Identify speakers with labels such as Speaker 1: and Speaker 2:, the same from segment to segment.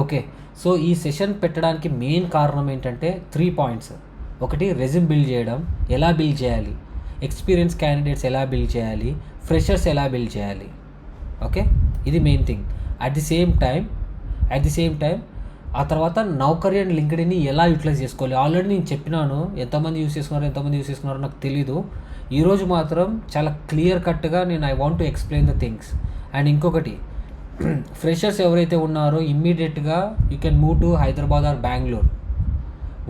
Speaker 1: Okay. So, ఈ session పెట్టడానికి main కారణం ఏంటంటే 3 పాయింట్స్. ఒకటి రెజ్యూమ్ బిల్డ్ చేయడం. ఎలా బిల్డ్ చేయాలి? ఎక్స్‌పీరియన్స్ క్యాండిడేట్స్ ఎలా బిల్డ్ చేయాలి? ఫ్రెషర్స్ ఎలా బిల్డ్ చేయాలి? ఓకే. ఇది main thing. At the same time ఆ తర్వాత నౌకరీ అండ్ లింక్డ్ఇన్ని ఎలా యూటిలైజ్ చేసుకోవాలి? ఆల్రెడీ నేను చెప్పినాను. ఎంతమంది యూజ్ చేసుకున్నారో నాకు తెలీదు. ఈరోజు మాత్రం చాలా క్లియర్ కట్‌గా నేను I want to explain the things. And ఇంకొకటి, ఫ్రెషర్స్ ఎవరైతే ఉన్నారో ఇమ్మీడియట్గా you can move to Hyderabad or Bengaluru.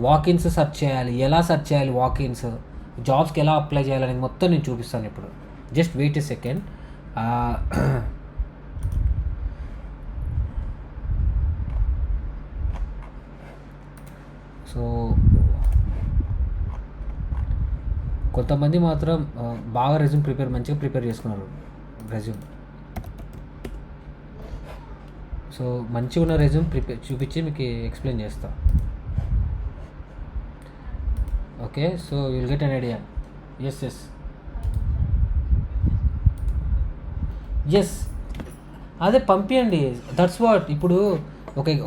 Speaker 1: Walk ins search చేయాలి, ఎలా సెర్చ్ చేయాలి, వాకిన్స్ జాబ్స్కి ఎలా అప్లై చేయాలనేది మొత్తం నేను చూపిస్తాను ఇప్పుడు. Just wait a second. So కొంతమంది మాత్రం బాగా మంచిగా ప్రిపేర్ చేసుకున్నారు రెజ్యూమ్. సో మంచిగా ఉన్న రెజ్యూమ్ చూపించి మీకు ఎక్స్ప్లెయిన్ చేస్తా. Okay. So will get an idea. Yes అదే పంపించండి. That's what. ఇప్పుడు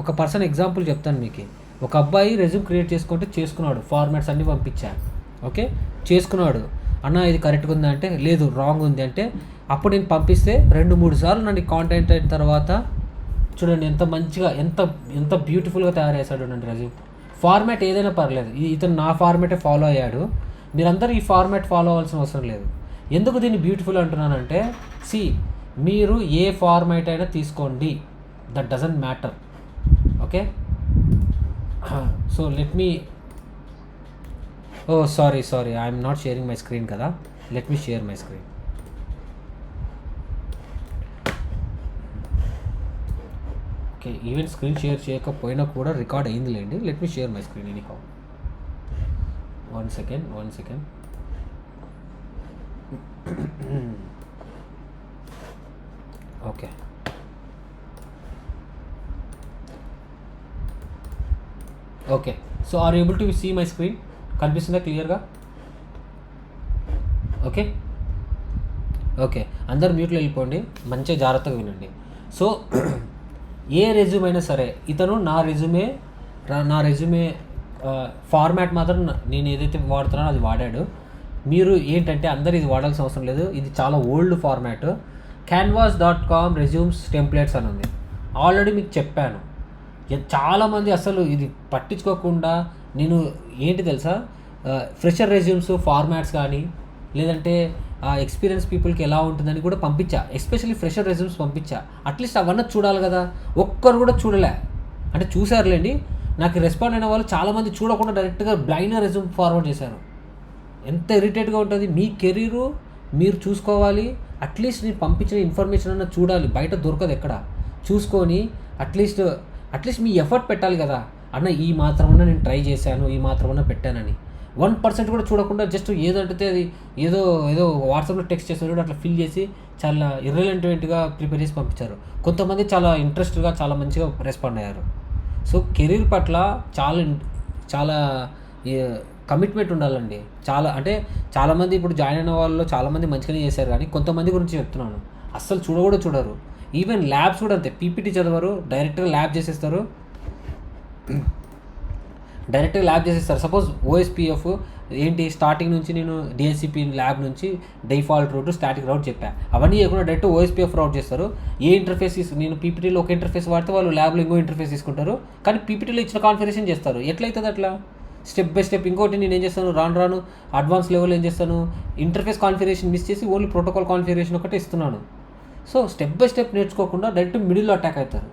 Speaker 1: ఒక పర్సన్ ఎగ్జాంపుల్ చెప్తాను మీకు. ఒక అబ్బాయి రెజ్యూమ్ క్రియేట్ చేసుకున్నాడు, ఫార్మాట్స్ అన్నీ పంపించా. ఓకే, చేసుకున్నాడు. అన్న ఇది కరెక్ట్గా ఉందా అంటే లేదు రాంగ్ ఉంది అంటే, అప్పుడు నేను పంపిస్తే 2-3 సార్లు నన్ను కాంటాక్ట్ అయిన తర్వాత చూడండి ఎంత మంచిగా ఎంత బ్యూటిఫుల్గా తయారు చేశాడు అండి రెజ్యూమ్. ఫార్మాట్ ఏదైనా పర్లేదు, ఇతను నా ఫార్మాటే ఫాలో అయ్యాడు. మీరందరూ ఈ ఫార్మాట్ ఫాలో అవ్వాల్సిన అవసరం లేదు. ఎందుకు దీన్ని బ్యూటిఫుల్ అంటున్నానంటే, మీరు ఏ ఫార్మాట్ అయినా తీసుకోండి, that doesn't matter. Okay. So let me sorry I'm not sharing my screen కదా. Let me share my screen. Okay, even screen share చేయకపోయినా కూడా రికార్డ్ అయిందిలేండి. Let me share my screen anyhow. One second. Okay. Okay, so are able to see my screen? కనిపిస్తుందా క్లియర్గా? Okay, అందరు మ్యూట్లో వెళ్ళిపోండి, మంచిగా జాగ్రత్తగా వినండి. సో ఏ రెజ్యూమ్ అయినా సరే, ఇతను నా రెజ్యూమే ఫార్మాట్ మాత్రం నేను ఏదైతే వాడుతున్నానో అది వాడాడు. మీరు ఏంటంటే అందరు ఇది వాడాల్సిన అవసరం లేదు. ఇది చాలా old format. canvas.com resumes templates అని ఉంది. ఆల్రెడీ మీకు చెప్పాను. చాలామంది అసలు ఇది పట్టించుకోకుండా, నేను ఏంటి తెలుసా, ఫ్రెషర్ రెజ్యూమ్స్ ఫార్మాట్స్ కానీ లేదంటే ఎక్స్పీరియన్స్ పీపుల్కి ఎలా ఉంటుందని కూడా పంపించా. ఎస్పెషల్లీ ఫ్రెషర్ రెజ్యూమ్స్ పంపించా. అట్లీస్ట్ అవన్నీ చూడాలి కదా. ఒక్కరు కూడా చూడలే. అంటే చూసారులేండి, నాకు రెస్పాండ్ అయిన వాళ్ళు చాలామంది చూడకుండా డైరెక్ట్గా బ్లైండ్ రెజ్యూమ్ ఫార్వర్డ్ చేశారు. ఎంత ఇరిటేట్గా ఉంటుంది. మీ కెరీరు మీరు చూసుకోవాలి. అట్లీస్ట్ నేను పంపించిన ఇన్ఫర్మేషన్ అన్న చూడాలి, బయట దొరకదు ఎక్కడ. చూసుకొని అట్లీస్ట్ మీ ఎఫర్ట్ పెట్టాలి కదా. అన్న ఈ మాత్రమన్నా నేను ట్రై చేశాను, ఈ మాత్రమన్నా పెట్టానని 1% కూడా చూడకుండా జస్ట్ ఏదంటే అది ఏదో వాట్సాప్లో టెక్స్ట్ చేసిన కూడా అట్లా ఫిల్ చేసి చాలా ఇర్రెలెవెంట్గా ప్రిపేర్ చేసి పంపించారు. కొంతమంది చాలా ఇంట్రెస్ట్గా చాలా మంచిగా రెస్పాండ్ అయ్యారు. సో కెరీర్ పట్ల చాలా కమిట్మెంట్ ఉండాలండి. చాలామంది ఇప్పుడు జాయిన్ అయిన వాళ్ళు చాలామంది మంచిగానే చేశారు, కానీ కొంతమంది గురించి చెప్తున్నాను, అస్సలు చూడరు. ఈవెన్ ల్యాబ్స్ కూడా అంతే. పీపీటీ చదవరు, డైరెక్ట్గా ల్యాబ్ చేసేస్తారు. సపోజ్ ఓఎస్పీఎఫ్ ఏంటి, స్టార్టింగ్ నుంచి నేను డిఎస్సిపి ల్యాబ్ నుంచి డిఫాల్ట్ రూట్ స్టాటిక్ రౌట్ చెప్పా. అవన్నీ చేయకుండా డైరెక్ట్ ఓఎస్పీఎఫ్ రౌట్ చేస్తారు. ఏ ఇంటర్ఫేస్ నేను పీపీటీలో ఒక ఇంటర్ఫేస్ వాడితే వాళ్ళు ల్యాబ్లో ఇంకో ఇంటర్ఫేస్ తీసుకుంటారు, కానీ పీపీటీలో ఇచ్చిన కాన్ఫిగరేషన్ చేస్తారు. ఎట్లయితుంది అట్లా? Step by step. ఇంకోటి నేను ఏం చేస్తాను, రాను అడ్వాన్స్ లెవెల్ ఏం చేస్తాను, ఇంటర్ఫేస్ కాన్ఫిగరేషన్ మిస్ చేసి ఓన్లీ ప్రోటోకాల్ కాన్ఫిగరేషన్ ఒకటే ఇస్తున్నాను. సో స్టెప్ బై స్టెప్ నేర్చుకోకుండా డైరెక్ట్ మిడిల్లో అటాక్ అవుతారు.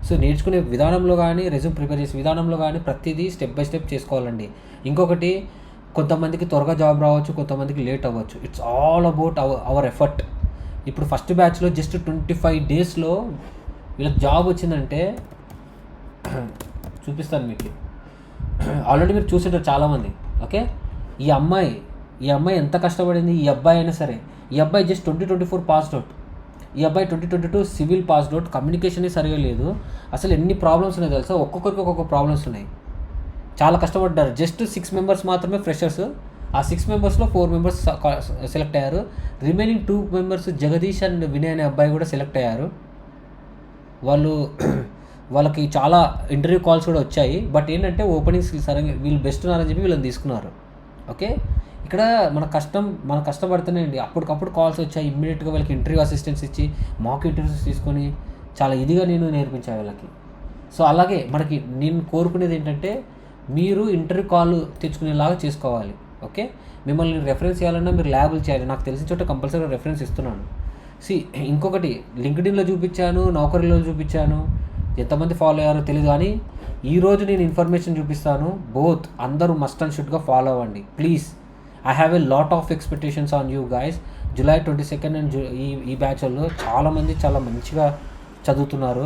Speaker 1: సో నేర్చుకునే విధానంలో కానీ, రెజ్యూమ్ ప్రిపేర్ చేసే విధానంలో కానీ ప్రతిదీ స్టెప్ బై స్టెప్ చేసుకోవాలండి. ఇంకొకటి, కొంతమందికి త్వరగా జాబ్ రావచ్చు, కొంతమందికి లేట్ అవ్వచ్చు. It's all about our effort. ఇప్పుడు ఫస్ట్ బ్యాచ్లో జస్ట్ 25 డేస్లో వీళ్ళకి జాబ్ వచ్చిందంటే చూపిస్తాను మీకు. ఆల్రెడీ మీరు చూసింటారు చాలామంది. ఓకే, ఈ అమ్మాయి ఎంత కష్టపడింది. ఈ అబ్బాయి అయినా సరే, ఈ అబ్బాయి జస్ట్ 2024 పాస్డ్ అవుట్. ఈ అబ్బాయి 2022 సివిల్ పాస్డ్ అవుట్. కమ్యూనికేషనే సరిగా లేదు. అసలు ఎన్ని ప్రాబ్లమ్స్ ఉన్నాయి తెలుసా, ఒక్కొక్కరికి ఒక్కొక్క ప్రాబ్లమ్స్ ఉన్నాయి. చాలా కష్టపడ్డారు. జస్ట్ 6 మెంబర్స్ మాత్రమే ఫ్రెషర్స్. ఆ 6 మెంబర్స్లో 4 మెంబర్స్ సెలెక్ట్ అయ్యారు. Remaining 2 members Jagadish and Vinay అనే అబ్బాయి కూడా సెలెక్ట్ అయ్యారు. వాళ్ళు వాళ్ళకి చాలా ఇంటర్వ్యూ కాల్స్ కూడా వచ్చాయి. బట్ ఏంటంటే ఓపెనింగ్స్ సరిగ్గా వీళ్ళు బెస్ట్ ఉన్నారని చెప్పి వీళ్ళని తీసుకున్నారు. ఓకే, ఇక్కడ మనం కష్టపడుతూనే అండి అప్పటికప్పుడు కాల్స్ వచ్చాయి. ఇమ్మీడియట్గా వాళ్ళకి ఇంటర్వ్యూ అసిస్టెన్స్ ఇచ్చి మాక్ ఇంటర్వ్యూస్ తీసుకొని చాలా ఇదిగా నేను నేర్పించాను వాళ్ళకి. సో అలాగే మనకి నేను కోరుకునేది ఏంటంటే మీరు ఇంటర్వ్యూ కాల్ తెచ్చుకునేలాగా చేసుకోవాలి. ఓకే, మిమ్మల్ని రెఫరెన్స్ చేయాలన్నా మీరు ల్యాబులు చేయాలి. నాకు తెలిసిన చోట కంపల్సరీగా రెఫరెన్స్ ఇస్తున్నాను. ఇంకొకటి లింక్డ్ఇన్లో చూపించాను, నౌకరీలో చూపించాను, ఎంతమంది ఫాలో అయ్యారో తెలియదు. కానీ ఈరోజు నేను ఇన్ఫర్మేషన్ చూపిస్తాను. బోత్ అందరూ మస్ట్ అండ్ షుడ్గా ఫాలో అవ్వండి please. I have a lot of expectations on you guys. July 22 and ఈ బ్యాచ్ వాళ్ళు చాలామంది చాలా మంచిగా చదువుతున్నారు.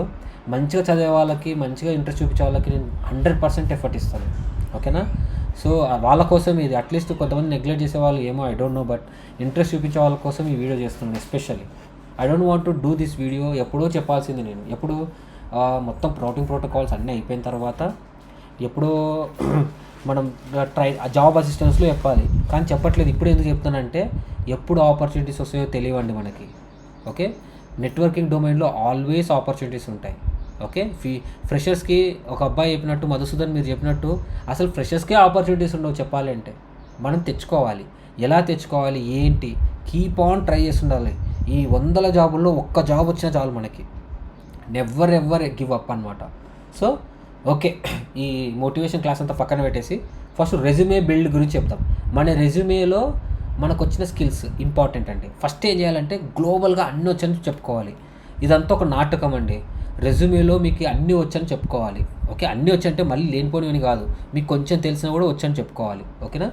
Speaker 1: మంచిగా చదివే వాళ్ళకి, మంచిగా ఇంట్రెస్ట్ చూపించే వాళ్ళకి నేను 100% ఎఫర్ట్ ఇస్తాను. ఓకేనా? సో వాళ్ళ కోసం ఇది. అట్లీస్ట్ కొంతమంది నెగ్లెక్ట్ చేసే వాళ్ళు ఏమో I don't know, but interest చూపించే వాళ్ళ కోసం ఈ వీడియో చేస్తున్నాను. Especially I don't want to do this video. ఎప్పుడో చెప్పాల్సింది నేను. ఎప్పుడు మొత్తం ప్రోటోకాల్స్ అన్నీ అయిపోయిన తర్వాత ఎప్పుడో మనం జాబ్ అసిస్టెన్స్లో చెప్పాలి. కానీ చెప్పట్లేదు. ఇప్పుడు ఎందుకు చెప్తానంటే ఎప్పుడు ఆపర్చునిటీస్ వస్తాయో తెలియవండి మనకి. ఓకే, నెట్వర్కింగ్ డొమైన్లో ఆల్వేస్ ఆపర్చునిటీస్ ఉంటాయి. ఓకే, ఫ్రెషర్స్కి ఒక అబ్బాయి చెప్పినట్టు, మధుసూదన్ మీరు చెప్పినట్టు, అసలు ఫ్రెషర్స్కే ఆపర్చునిటీస్ ఉండవు చెప్పాలి అంటే. మనం తెచ్చుకోవాలి. ఎలా తెచ్చుకోవాలి ఏంటి, కీప్ ఆన్ ట్రై చేసి ఉండాలి. ఈ 100 జాబుల్లో ఒక్క జాబ్ వచ్చినా చాలు మనకి. నెవర్ గివ్ అప్ అనమాట. సో ఓకే, ఈ మోటివేషన్ క్లాస్ అంతా పక్కన పెట్టేసి ఫస్ట్ రెజ్యూమే బిల్డ్ గురించి చెప్తాం. మన రెజ్యూమేలో మనకు వచ్చిన స్కిల్స్ ఇంపార్టెంట్ అండి. ఫస్ట్ ఏం చేయాలంటే గ్లోబల్గా అన్నీ వచ్చని చెప్పుకోవాలి. ఇదంతా ఒక నాటకం అండి. రెజ్యూమేలో మీకు అన్నీ వచ్చని చెప్పుకోవాలి. ఓకే, అన్నీ వచ్చంటే మళ్ళీ లేనిపోనివని కాదు, మీకు కొంచెం తెలిసినా కూడా వచ్చని చెప్పుకోవాలి. ఓకేనా?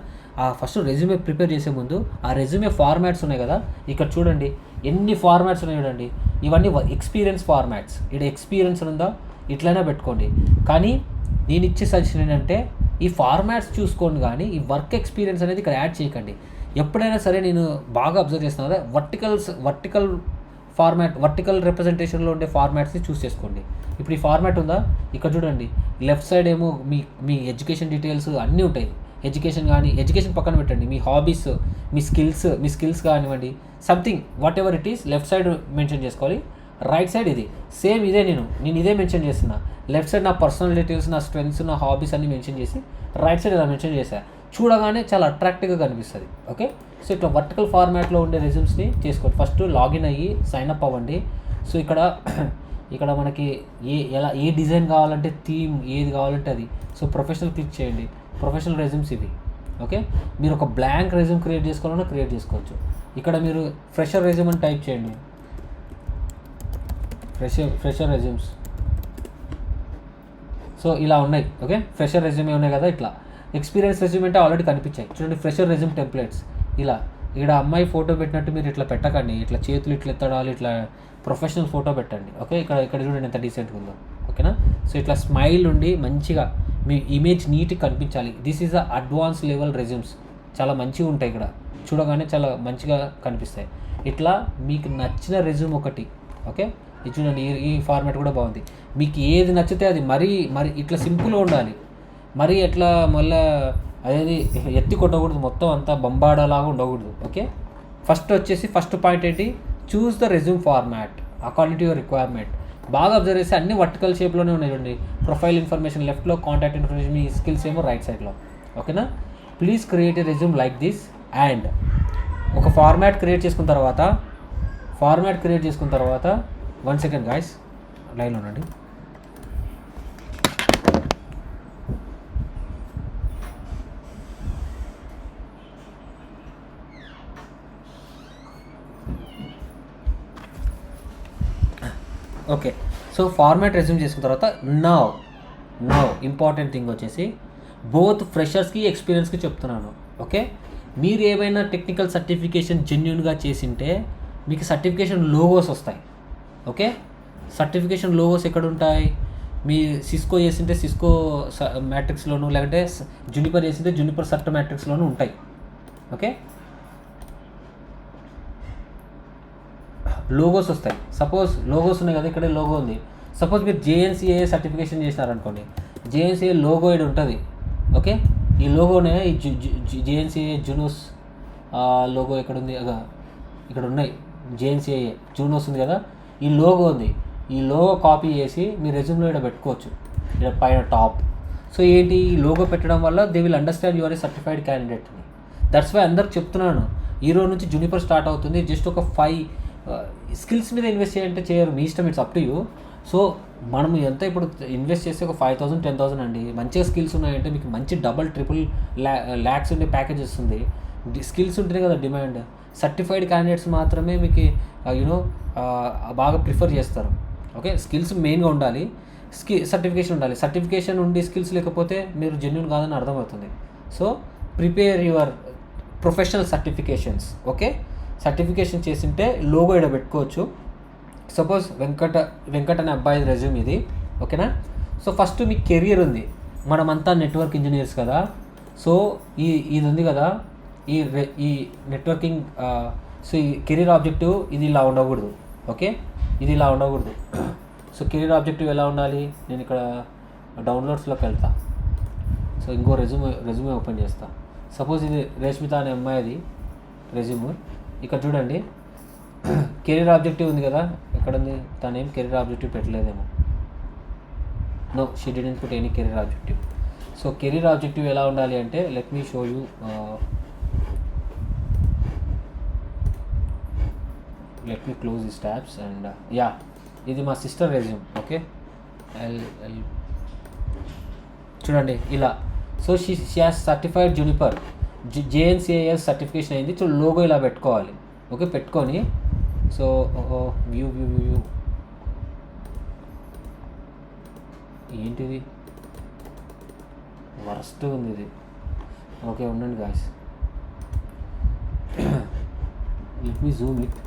Speaker 1: ఫస్ట్ రెజ్యూమే ప్రిపేర్ చేసే ముందు ఆ రెజ్యూమే ఫార్మాట్స్ ఉన్నాయి కదా, ఇక్కడ చూడండి ఎన్ని ఫార్మాట్స్ ఉన్నాయి చూడండి. ఇవన్నీ ఎక్స్పీరియన్స్ ఫార్మాట్స్. ఇక్కడ ఎక్స్పీరియన్స్ ఉందా, ఇట్లయినా పెట్టుకోండి. కానీ నేను ఇచ్చే సజెషన్ ఏంటంటే ఈ ఫార్మాట్స్ చూసుకోండి, కానీ ఈ వర్క్ ఎక్స్పీరియన్స్ అనేది ఇక్కడ యాడ్ చేయకండి. ఎప్పుడైనా సరే నేను బాగా అబ్జర్వ్ చేస్తున్నాను కదా, వర్టికల్ రిప్రజెంటేషన్లో ఉండే ఫార్మాట్స్ని చూస్ చేసుకోండి. ఇప్పుడు ఈ ఫార్మాట్ ఉందా, ఇక్కడ చూడండి. లెఫ్ట్ సైడ్ ఏమో మీ ఎడ్యుకేషన్ డీటెయిల్స్ అన్నీ ఉంటాయి. ఎడ్యుకేషన్ పక్కన పెట్టండి. మీ హాబీస్, మీ స్కిల్స్ కానివ్వండి, something what ever it is left side mention చేసుకోవాలి. రైట్ సైడ్ ఇది సేమ్ ఇదే. నేను ఇదే మెన్షన్ చేస్తున్నా. లెఫ్ట్ సైడ్ నా పర్సనల్ డీటెయిల్స్, నా స్ట్రెంగ్స్, నా హాబీస్ అన్ని మెన్షన్ చేసి రైట్ సైడ్ ఇలా మెన్షన్ చేశా. చూడగానే చాలా అట్రాక్టివ్గా కనిపిస్తుంది. ఓకే, సో ఇట్లా వర్టికల్ ఫార్మాట్లో ఉండే రెజ్యూమ్స్ని చేసుకోండి. ఫస్ట్ లాగిన్ అయ్యి సైన్ అప్ అవ్వండి. సో ఇక్కడ మనకి ఏ డిజైన్ కావాలంటే, థీమ్ ఏది కావాలంటే అది. సో ప్రొఫెషనల్ క్లిక్ చేయండి. ప్రొఫెషనల్ రెజ్యూమ్స్ ఇవి. ఓకే, మీరు ఒక బ్లాంక్ రెజ్యూమ్ క్రియేట్ చేసుకోవాలన్నా క్రియేట్ చేసుకోవచ్చు. ఇక్కడ మీరు ఫ్రెషర్ రెజ్యూమ్ అని టైప్ చేయండి. Fresher resumes. సో ఇలా ఉన్నాయి. ఓకే, ఫ్రెషర్ రెజ్యూమే ఉన్నాయి కదా. ఇట్లా ఎక్స్పీరియన్స్ రెజ్యూమ్ అంటే ఆల్రెడీ కనిపించాయి చూడండి. ఫ్రెషర్ రెజ్యూమ్ టెంప్లెట్స్ ఇలా. ఇక్కడ అమ్మాయి ఫోటో పెట్టినట్టు మీరు ఇట్లా పెట్టకండి. ఇట్లా చేతులు ఇట్లా ఎత్తడాలి, ఇట్లా ప్రొఫెషనల్ ఫోటో పెట్టండి. ఓకే, ఇక్కడ చూడండి ఎంత డీసెంట్గా ఉందో. ఓకేనా? సో ఇట్లా స్మైల్ ఉండి మంచిగా మీ ఇమేజ్ నీట్గా కనిపించాలి. This is a advance level resumes. చాలా మంచిగా ఉంటాయి. ఇక్కడ చూడగానే చాలా మంచిగా కనిపిస్తాయి. ఇట్లా మీకు నచ్చిన రెజ్యూమ్ ఒకటి. ఓకే, ఇది చూడండి. ఈ ఫార్మాట్ కూడా బాగుంది. మీకు ఏది నచ్చితే అది మరీ ఇట్లా సింపుల్గా ఉండాలి. మరీ ఎట్లా మళ్ళీ అదేది ఎత్తి కొట్టకూడదు, మొత్తం అంతా బంబాడాలాగా ఉండకూడదు. ఓకే, ఫస్ట్ పాయింట్ ఏంటి, choose the resume format according to your requirement. బాగా అబ్జర్వ్ చేస్తే అన్ని వర్టికల్ షేప్లోనే ఉన్నాయి చూడండి. ప్రొఫైల్ ఇన్ఫర్మేషన్ లెఫ్ట్లో, కాంటాక్ట్ ఇన్ఫర్మేషన్, మీ స్కిల్స్ ఏమో రైట్ సైడ్లో. ఓకేనా? Please create a resume like this. And ఒక ఫార్మాట్ క్రియేట్ చేసుకున్న తర్వాత 1 సెకండ్ గాయస్, లైన్లో ఉండండి. ఓకే, సో ఫార్మాట్ రెజ్యూమ్ చేసుకున్న తర్వాత నౌ ఇంపార్టెంట్ థింగ్ వచ్చేసి బోత్ ఫ్రెషర్స్కి, ఎక్స్పీరియన్స్కి చెప్తున్నాను. ఓకే, మీరు ఏవైనా టెక్నికల్ సర్టిఫికేషన్ జెన్యున్గా చేసింటే మీకు సర్టిఫికేషన్ లోగోస్ వస్తాయి. ఓకే, సర్టిఫికేషన్ లోగోస్ ఎక్కడ ఉంటాయి? మీ సిస్కో చేసింటే సిస్కో మ్యాట్రిక్స్లోను, లేదంటే జునిపర్ చేసింటే జునిపర్ సర్ట్ మ్యాట్రిక్స్లోనూ ఉంటాయి. ఓకే, లోగోస్ వస్తాయి. సపోజ్ లోగోస్ ఉన్నాయి కదా, ఇక్కడే లోగో ఉంది. సపోజ్ మీరు జేఎన్సీఏ సర్టిఫికేషన్ చేసినారనుకోండి, జేఎన్సీఏ లోగో ఇక్కడ ఉంటుంది. ఓకే, ఈ లోగోనే ఈ జేఎన్సీఏ జూనోస్ లోగో ఎక్కడ ఉంది? ఇక్కడ ఉన్నాయి. జేఎన్సీఏ జూనోస్ ఉంది కదా, ఈ లోగో ఉంది. ఈ లోగో కాపీ చేసి మీ రెజ్యూమ్లో ఇక్కడ పెట్టుకోవచ్చు, ఇక్కడ పైన టాప్. సో ఏంటి, ఈ లోగో పెట్టడం వల్ల they will understand your A certified candidate అని. దట్స్ వై అందరికి చెప్తున్నాను, ఈ రోజు నుంచి జూనిపర్ స్టార్ట్ అవుతుంది. జస్ట్ ఒక 5 స్కిల్స్ మీద ఇన్వెస్ట్ చేయాలంటే చేయరు, మీ ఇష్టం, it's up to you. So మనం ఎంత ఇప్పుడు ఇన్వెస్ట్ చేస్తే ఒక 5,000 10,000 అండి. మంచిగా స్కిల్స్ ఉన్నాయంటే మీకు మంచి డబల్ ట్రిపుల్ ల్యాక్స్ ఉండే ప్యాకేజ్ వస్తుంది. స్కిల్స్ ఉంటేనే కదా డిమాండ్. సర్టిఫైడ్ క్యాండిడేట్స్ మాత్రమే మీకు యూనో బాగా ప్రిఫర్ చేస్తారు. ఓకే, స్కిల్స్ మెయిన్గా ఉండాలి, సర్టిఫికేషన్ ఉండాలి. సర్టిఫికేషన్ ఉండి స్కిల్స్ లేకపోతే మీరు జెన్యూన్ కాదని అర్థమవుతుంది. So prepare your professional certifications. Okay, certification చేసింటే లోగో ఇక్కడ పెట్టుకోవచ్చు. సపోజ్ వెంకట్ అనే అబ్బాయి రెజ్యూమ్ ఇది. ఓకేనా. సో ఫస్ట్ మీ కెరియర్ ఉంది, మనమంతా నెట్వర్క్ ఇంజనీర్స్ కదా. సో ఇది ఉంది కదా, ఈ నెట్వర్కింగ్. సో ఈ కెరీర్ ఆబ్జెక్టివ్ ఇది ఇలా ఉండకూడదు. ఓకే, ఇది ఇలా ఉండకూడదు. సో కెరీర్ ఆబ్జెక్టివ్ ఎలా ఉండాలి, నేను ఇక్కడ డౌన్లోడ్స్లోకి వెళ్తా. సో ఇంకో రెజ్యూమే ఓపెన్ చేస్తా. సపోజ్ ఇది రేష్మిత అనే అమ్మాయిది రెజ్యూమ్. ఇక్కడ చూడండి, కెరీర్ ఆబ్జెక్టివ్ ఉంది కదా, ఎక్కడ ఉంది తను? ఏం కెరీర్ ఆబ్జెక్టివ్ పెట్టలేదేమో. No, she didn't put any career objective. So career objective ఎలా ఉండాలి అంటే, let me show you. Let me close this tabs and yeah, ఇది మా సిస్టర్ రెజ్యూమ్. ఓకే, చూడండి ఇలా. So she has certified Juniper, JNCIS certification అయింది. So logo ఇలా పెట్టుకోవాలి. ఓకే, పెట్టుకొని సో వ్యూ ఏంటిది, వరస్ట్ ఉంది ఇది. ఓకే ఉండండి guys, let me Zoom it.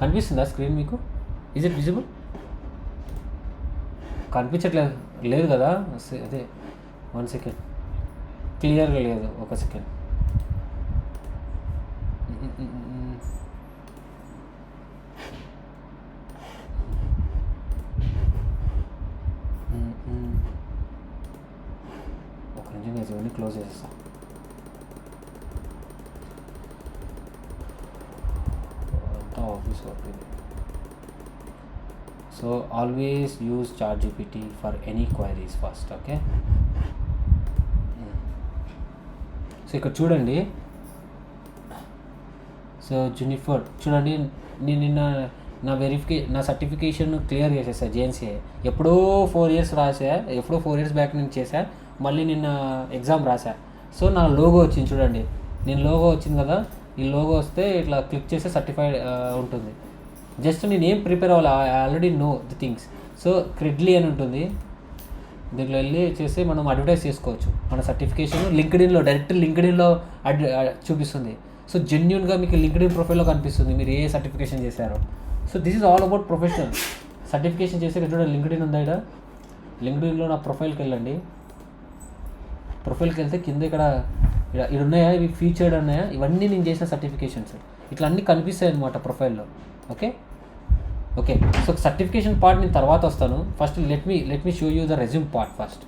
Speaker 1: కనిపిస్తుందా స్క్రీన్ మీకు? Is it visible? కనిపించట్లేదు, లేదు కదా. అదే 1 సెకండ్, క్లియర్గా లేదు, 1 సెకండ్. ఒక నిమిషం ఇవన్నీ క్లోజ్ చేసేస్తా. అంతా office work. So always use ChatGPT for any queries first. Okay, so ఇక్కడ చూడండి. సో జూనిపర్ చూడండి, నేను నిన్న నా సర్టిఫికేషన్ క్లియర్ చేసేసా JNCI. ఎప్పుడో 4 years రాసా, ఎప్పుడో 4 years బ్యాక్ నేను చేశా. మళ్ళీ నిన్న ఎగ్జామ్ రాసా. సో నా లోగో వచ్చింది చూడండి, నేను లోగో వచ్చింది కదా. ఈ లోగో వస్తే ఇట్లా క్లిక్ చేస్తే సర్టిఫైడ్ ఉంటుంది. జస్ట్ నేను ఏం ప్రిపేర్ అవ్వాలి, I already know the things. So Credly అని ఉంటుంది, దీంట్లో వెళ్ళి చేసి మనం అడ్వర్టైజ్ చేసుకోవచ్చు మన సర్టిఫికేషన్. లింక్డ్ఇన్లో డైరెక్ట్ లింక్డ్ఇన్లో చూపిస్తుంది. సో జెన్యూన్గా మీకు లింక్డ్ఇన్ ప్రొఫైల్లో కనిపిస్తుంది మీరు ఏ సర్టిఫికేషన్ చేశారో. So this is all about professional certification చేసే. చూడండి లింక్డ్ఇన్ ఉందా ఇక్కడ, లింక్డ్ఇన్లో నా ప్రొఫైల్కి వెళ్ళండి. ప్రొఫైల్కి వెళ్తే కింద ఇక్కడ ఉన్నాయా, ఇవి ఫీచర్డ్ ఉన్నాయా, ఇవన్నీ నేను చేసిన సర్టిఫికేషన్స్ ఇట్లా అన్నీ కనిపిస్తాయి అన్నమాట ప్రొఫైల్లో. ఓకే, సో సర్టిఫికేషన్ పార్ట్ నేను తర్వాత వస్తాను. First let me show you the resume part first.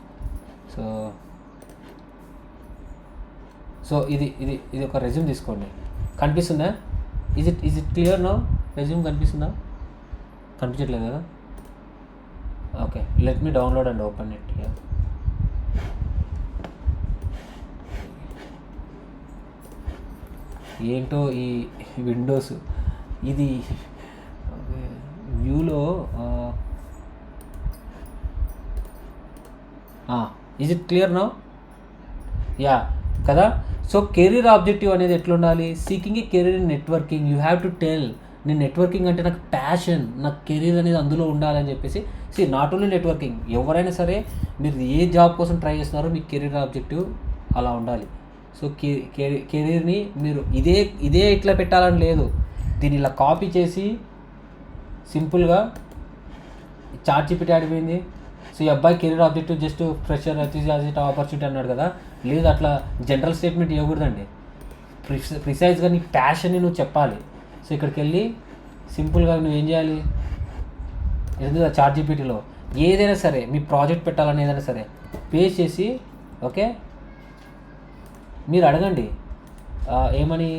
Speaker 1: So ఇది ఒక రెజ్యూమ్ తీసుకోండి. కనిపిస్తుందా? Is it clear no? Resume కనిపిస్తుందా? కనిపించట్లేదు కదా. Okay, let me download and open it. ఏంటో ఈ విండోస్, ఇది వ్యూలో is it clear no? Yeah కదా. సో కెరీర్ ఆబ్జెక్టివ్ అనేది ఎట్లుండాలి? Seeking a career in networking. You have to tell, నేను నెట్వర్కింగ్ అంటే నాకు ప్యాషన్, నాకు కెరీర్ అనేది అందులో ఉండాలని చెప్పేసి. నాట్ ఓన్లీ నెట్వర్కింగ్, ఎవరైనా సరే మీరు ఏ జాబ్ కోసం ట్రై చేస్తున్నారో మీ కెరీర్ ఆబ్జెక్టివ్ అలా ఉండాలి. సో కెరీర్ని మీరు ఇదే ఇట్లా పెట్టాలని లేదు, దీన్ని ఇలా కాపీ చేసి సింపుల్గా ChatGPT ఆడిపోయింది. సో ఈ అబ్బాయి career objective just fresher enthusiastic opportunity అన్నాడు కదా. లేదు, అట్లా జనరల్ స్టేట్మెంట్ ఇవ్వకూడదండి. ప్రిసైజ్గా నీ ప్యాషన్ని నువ్వు చెప్పాలి. సో ఇక్కడికి వెళ్ళి సింపుల్గా నువ్వు ఏం చేయాలి, ఎందుకు ChatGPTలో ఏదైనా సరే మీ ప్రాజెక్ట్ పెట్టాలని ఏదైనా సరే పేస్ట్ చేసి, ఓకే మీరు అడగండి ఏమని,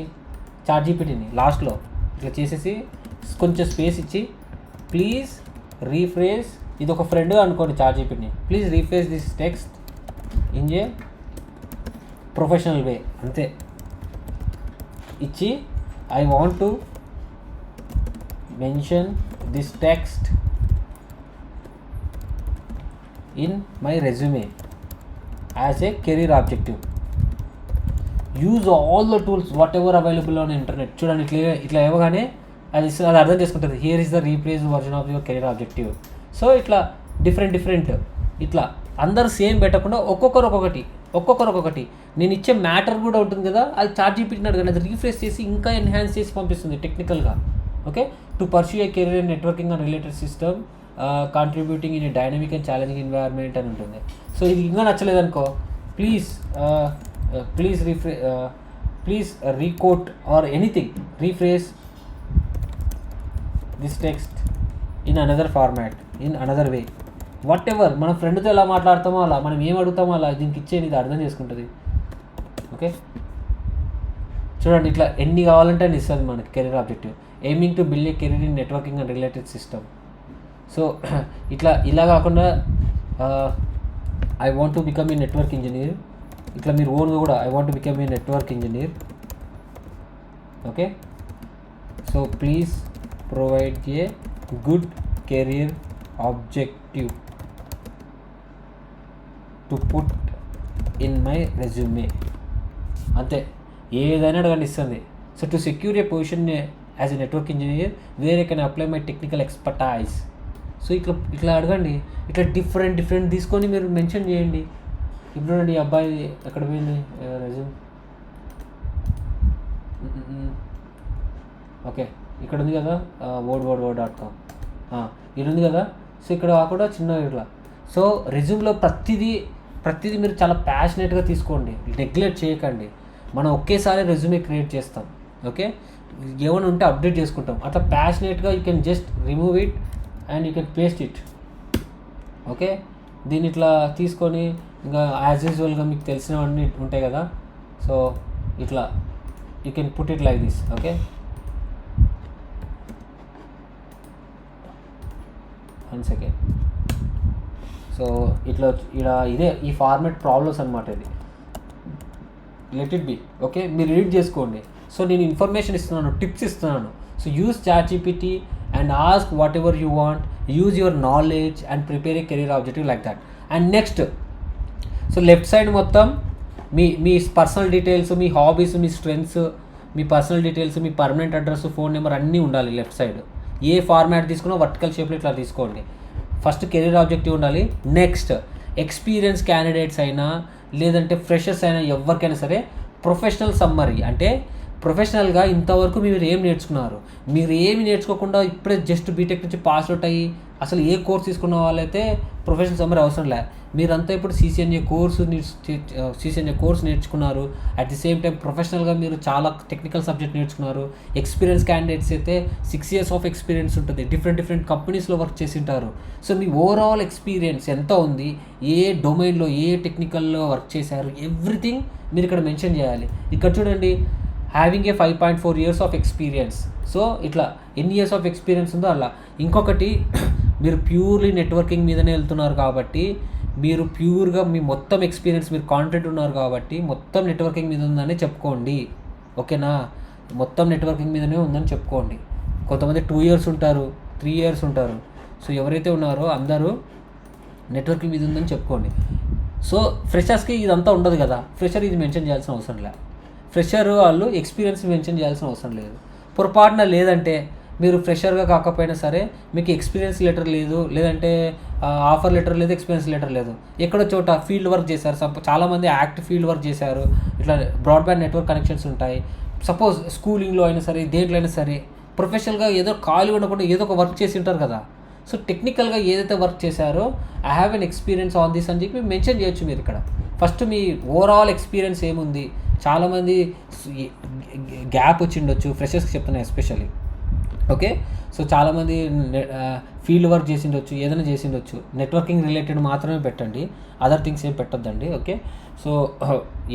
Speaker 1: ChatGPTని లాస్ట్లో ఇట్లా చేసేసి కొంచెం స్పేస్ ఇచ్చి ప్లీజ్ రీఫ్రేజ్, ఇది ఒక ఫ్రెండ్గా అనుకోండి ChatGPTని, please rephrase this text in a professional way అంతే ఇచ్చి I want to mention this text in my resume as a career objective, use all the tools whatever available on internet. చూడండి ఇట్లా ఇవ్వగానే అది అర్థం చేసుకుంటుంది, here is the replace version of your career objective. So ఇట్లా different ఇట్లా అందరు same పెట్టకుండా ఒక్కొక్కటి నేను ఇచ్చే మ్యాటర్ కూడా ఉంటుంది కదా, అది ChatGPTని అడగండి, అది రీఫ్రెష్ చేసి ఇంకా ఎన్హాన్స్ చేసి పంపిస్తుంది టెక్నికల్గా. Okay, to pursue a career in networking and related system contributing in a dynamic and challenging environment అని ఉంటుంది. సో ఇది ఇంకా నచ్చలేదనుకో, please requote or anything, rephrase this text in another format, in another way, whatever. మన ఫ్రెండ్తో ఎలా మాట్లాడతామో అలా, మనం ఏం అడుగుతామో అలా దీనికి ఇచ్చేది ఇది అర్థం చేసుకుంటుంది. ఓకే, చూడండి ఇట్లా ఎన్ని కావాలంటే అని ఇస్తుంది మనకి career objective. Aiming to build a career in networking and related system. So ఇలా కాకుండా I want to become a network engineer, ఇట్లా మీరు ఓన్గా కూడా I want to become a network engineer. Okay, so please provide a good career objective to put in my resume. అంతే, ఏదైనా అడగండి ఇస్తుంది. So to secure A position as a network engineer where I can apply my technical expertise. So ఇట్లా అడగండి, ఇట్లా different తీసుకొని మీరు mention చేయండి. ఇప్పుడు చూడండి ఈ అబ్బాయి ఎక్కడ పోయింది రెజ్యూమ్. ఓకే, ఇక్కడ ఉంది కదా word.com, ఇది ఉంది కదా. సో ఇక్కడ కాకుండా చిన్నగా ఇట్లా. సో రెజ్యూమ్లో ప్రతిదీ మీరు చాలా ప్యాషనెట్గా తీసుకోండి, నెగ్లెక్ట్ చేయకండి. మనం ఒకేసారి రెజ్యూమే క్రియేట్ చేస్తాం. ఓకే, ఏమైనా ఉంటే అప్డేట్ చేసుకుంటాం. అట్లా ప్యాషనెట్గా you can just remove it and you can paste it. Okay, దీన్ని ఇట్లా తీసుకొని ఇంకా యాజ్ యూజువల్గా మీకు తెలిసినవన్నీ ఉంటాయి కదా. సో ఇట్లా you can put it like this. Okay, 1 second. So ఇట్లా ఇదే ఈ ఫార్మాట్ ప్రాబ్లమ్స్ అనమాట. ఇది లెట్ ఇట్ బి. ఓకే, మీరు రీడ్ చేసుకోండి. సో నేను ఇన్ఫర్మేషన్ ఇస్తున్నాను, టిప్స్ ఇస్తున్నాను. So use ChatGPT and ask what ever you want, use your knowledge and prepare A career objective like that. And next, so left side మొత్తం మీ personal details, మీ hobbies, మీ strengths, మీ personal details, మీ permanent address, phone number అన్నీ ఉండాలి left side. ఏ format తీసుకున్నా vertical షేప్లో ఇట్లా తీసుకోండి. First career objective ఉండాలి. Next experience candidates అయినా లేదంటే ఫ్రెషర్స్ అయినా ఎవరికైనా సరే ప్రొఫెషనల్ సమ్మరీ, అంటే ప్రొఫెషనల్గా ఇంతవరకు మీరు ఏం నేర్చుకున్నారు, మీరు ఏమి నేర్చుకోకుండా ఇప్పుడే జస్ట్ బీటెక్ నుంచి పాస్ అవుట్ అయ్యి అసలు ఏ కోర్స్ తీసుకున్న వాళ్ళైతే ప్రొఫెషనల్ సమ్మరీ అవసరం లే. మీరంతా ఇప్పుడు CCNA కోర్స్ నేర్చుకున్నారు. అట్ ది సేమ్ టైం ప్రొఫెషనల్గా మీరు చాలా టెక్నికల్ సబ్జెక్ట్ నేర్చుకున్నారు. ఎక్స్పీరియన్స్ క్యాండిడేట్స్ అయితే 6 years ఆఫ్ ఎక్స్పీరియన్స్ ఉంటుంది, డిఫరెంట్ కంపెనీస్లో వర్క్ చేసి ఉంటారు. సో మీ ఓవరాల్ ఎక్స్పీరియన్స్ ఎంత ఉంది, ఏ డొమైన్లో ఏ టెక్నికల్లో వర్క్ చేశారు, ఎవ్రీథింగ్ మీరు ఇక్కడ మెన్షన్ చేయాలి. ఇక్కడ చూడండి, having a 5.4 years of experience. So ఇట్లా ఎన్ని ఇయర్స్ ఆఫ్ ఎక్స్పీరియన్స్ ఉందో అలా. ఇంకొకటి, మీరు ప్యూర్లీ నెట్వర్కింగ్ మీదనే వెళ్తున్నారు కాబట్టి మీరు ప్యూర్గా మీ మొత్తం ఎక్స్పీరియన్స్, మీరు కాంటెంట్ ఉన్నారు కాబట్టి మొత్తం నెట్వర్కింగ్ మీద ఉందని చెప్పుకోండి. ఓకేనా, మొత్తం నెట్వర్కింగ్ మీదనే ఉందని చెప్పుకోండి. కొంతమంది 2 years ఉంటారు, 3 years ఉంటారు. సో ఎవరైతే ఉన్నారో అందరూ నెట్వర్కింగ్ మీద ఉందని చెప్పుకోండి. సో ఫ్రెషర్స్కి ఇదంతా ఉండదు కదా, ఫ్రెషర్ ఇది మెన్షన్ చేయాల్సిన అవసరం లేదు. ఫ్రెషర్ వాళ్ళు ఎక్స్పీరియన్స్ మెన్షన్ చేయాల్సిన అవసరం లేదు. పొరపాటున లేదంటే మీరు ఫ్రెషర్గా కాకపోయినా సరే మీకు ఎక్స్పీరియన్స్ లెటర్ లేదు, లేదంటే ఆఫర్ లెటర్ లేదు, ఎక్స్పీరియన్స్ లెటర్ లేదు, ఎక్కడో చోట ఫీల్డ్ వర్క్ చేశారు, చాలామంది యాక్ట్ ఫీల్డ్ వర్క్ చేశారు, ఇట్లా బ్రాడ్బ్యాండ్ నెట్వర్క్ కనెక్షన్స్ ఉంటాయి. సపోజ్ స్కూలింగ్లో అయినా సరే, దేంట్లో అయినా సరే ప్రొఫెషనల్గా ఏదో ఖాళీ ఉండకుండా ఏదో ఒక వర్క్ చేసి ఉంటారు కదా. సో టెక్నికల్గా ఏదైతే వర్క్ చేశారో I have an experience on this అని చెప్పి మెన్షన్ చేయొచ్చు మీరు ఇక్కడ. ఫస్ట్ మీ ఓవరాల్ ఎక్స్పీరియన్స్ ఏముంది. చాలామంది గ్యాప్ వచ్చి ఉండొచ్చు, ఫ్రెషర్స్కి చెప్తున్నాయి ఎస్పెషల్లీ. ఓకే. సో చాలామంది ఫీల్డ్ వర్క్ చేసిండొచ్చు, ఏదైనా చేసిండొచ్చు, నెట్వర్కింగ్ రిలేటెడ్ మాత్రమే పెట్టండి, అదర్ థింగ్స్ ఏం పెట్టొద్దండి. ఓకే. సో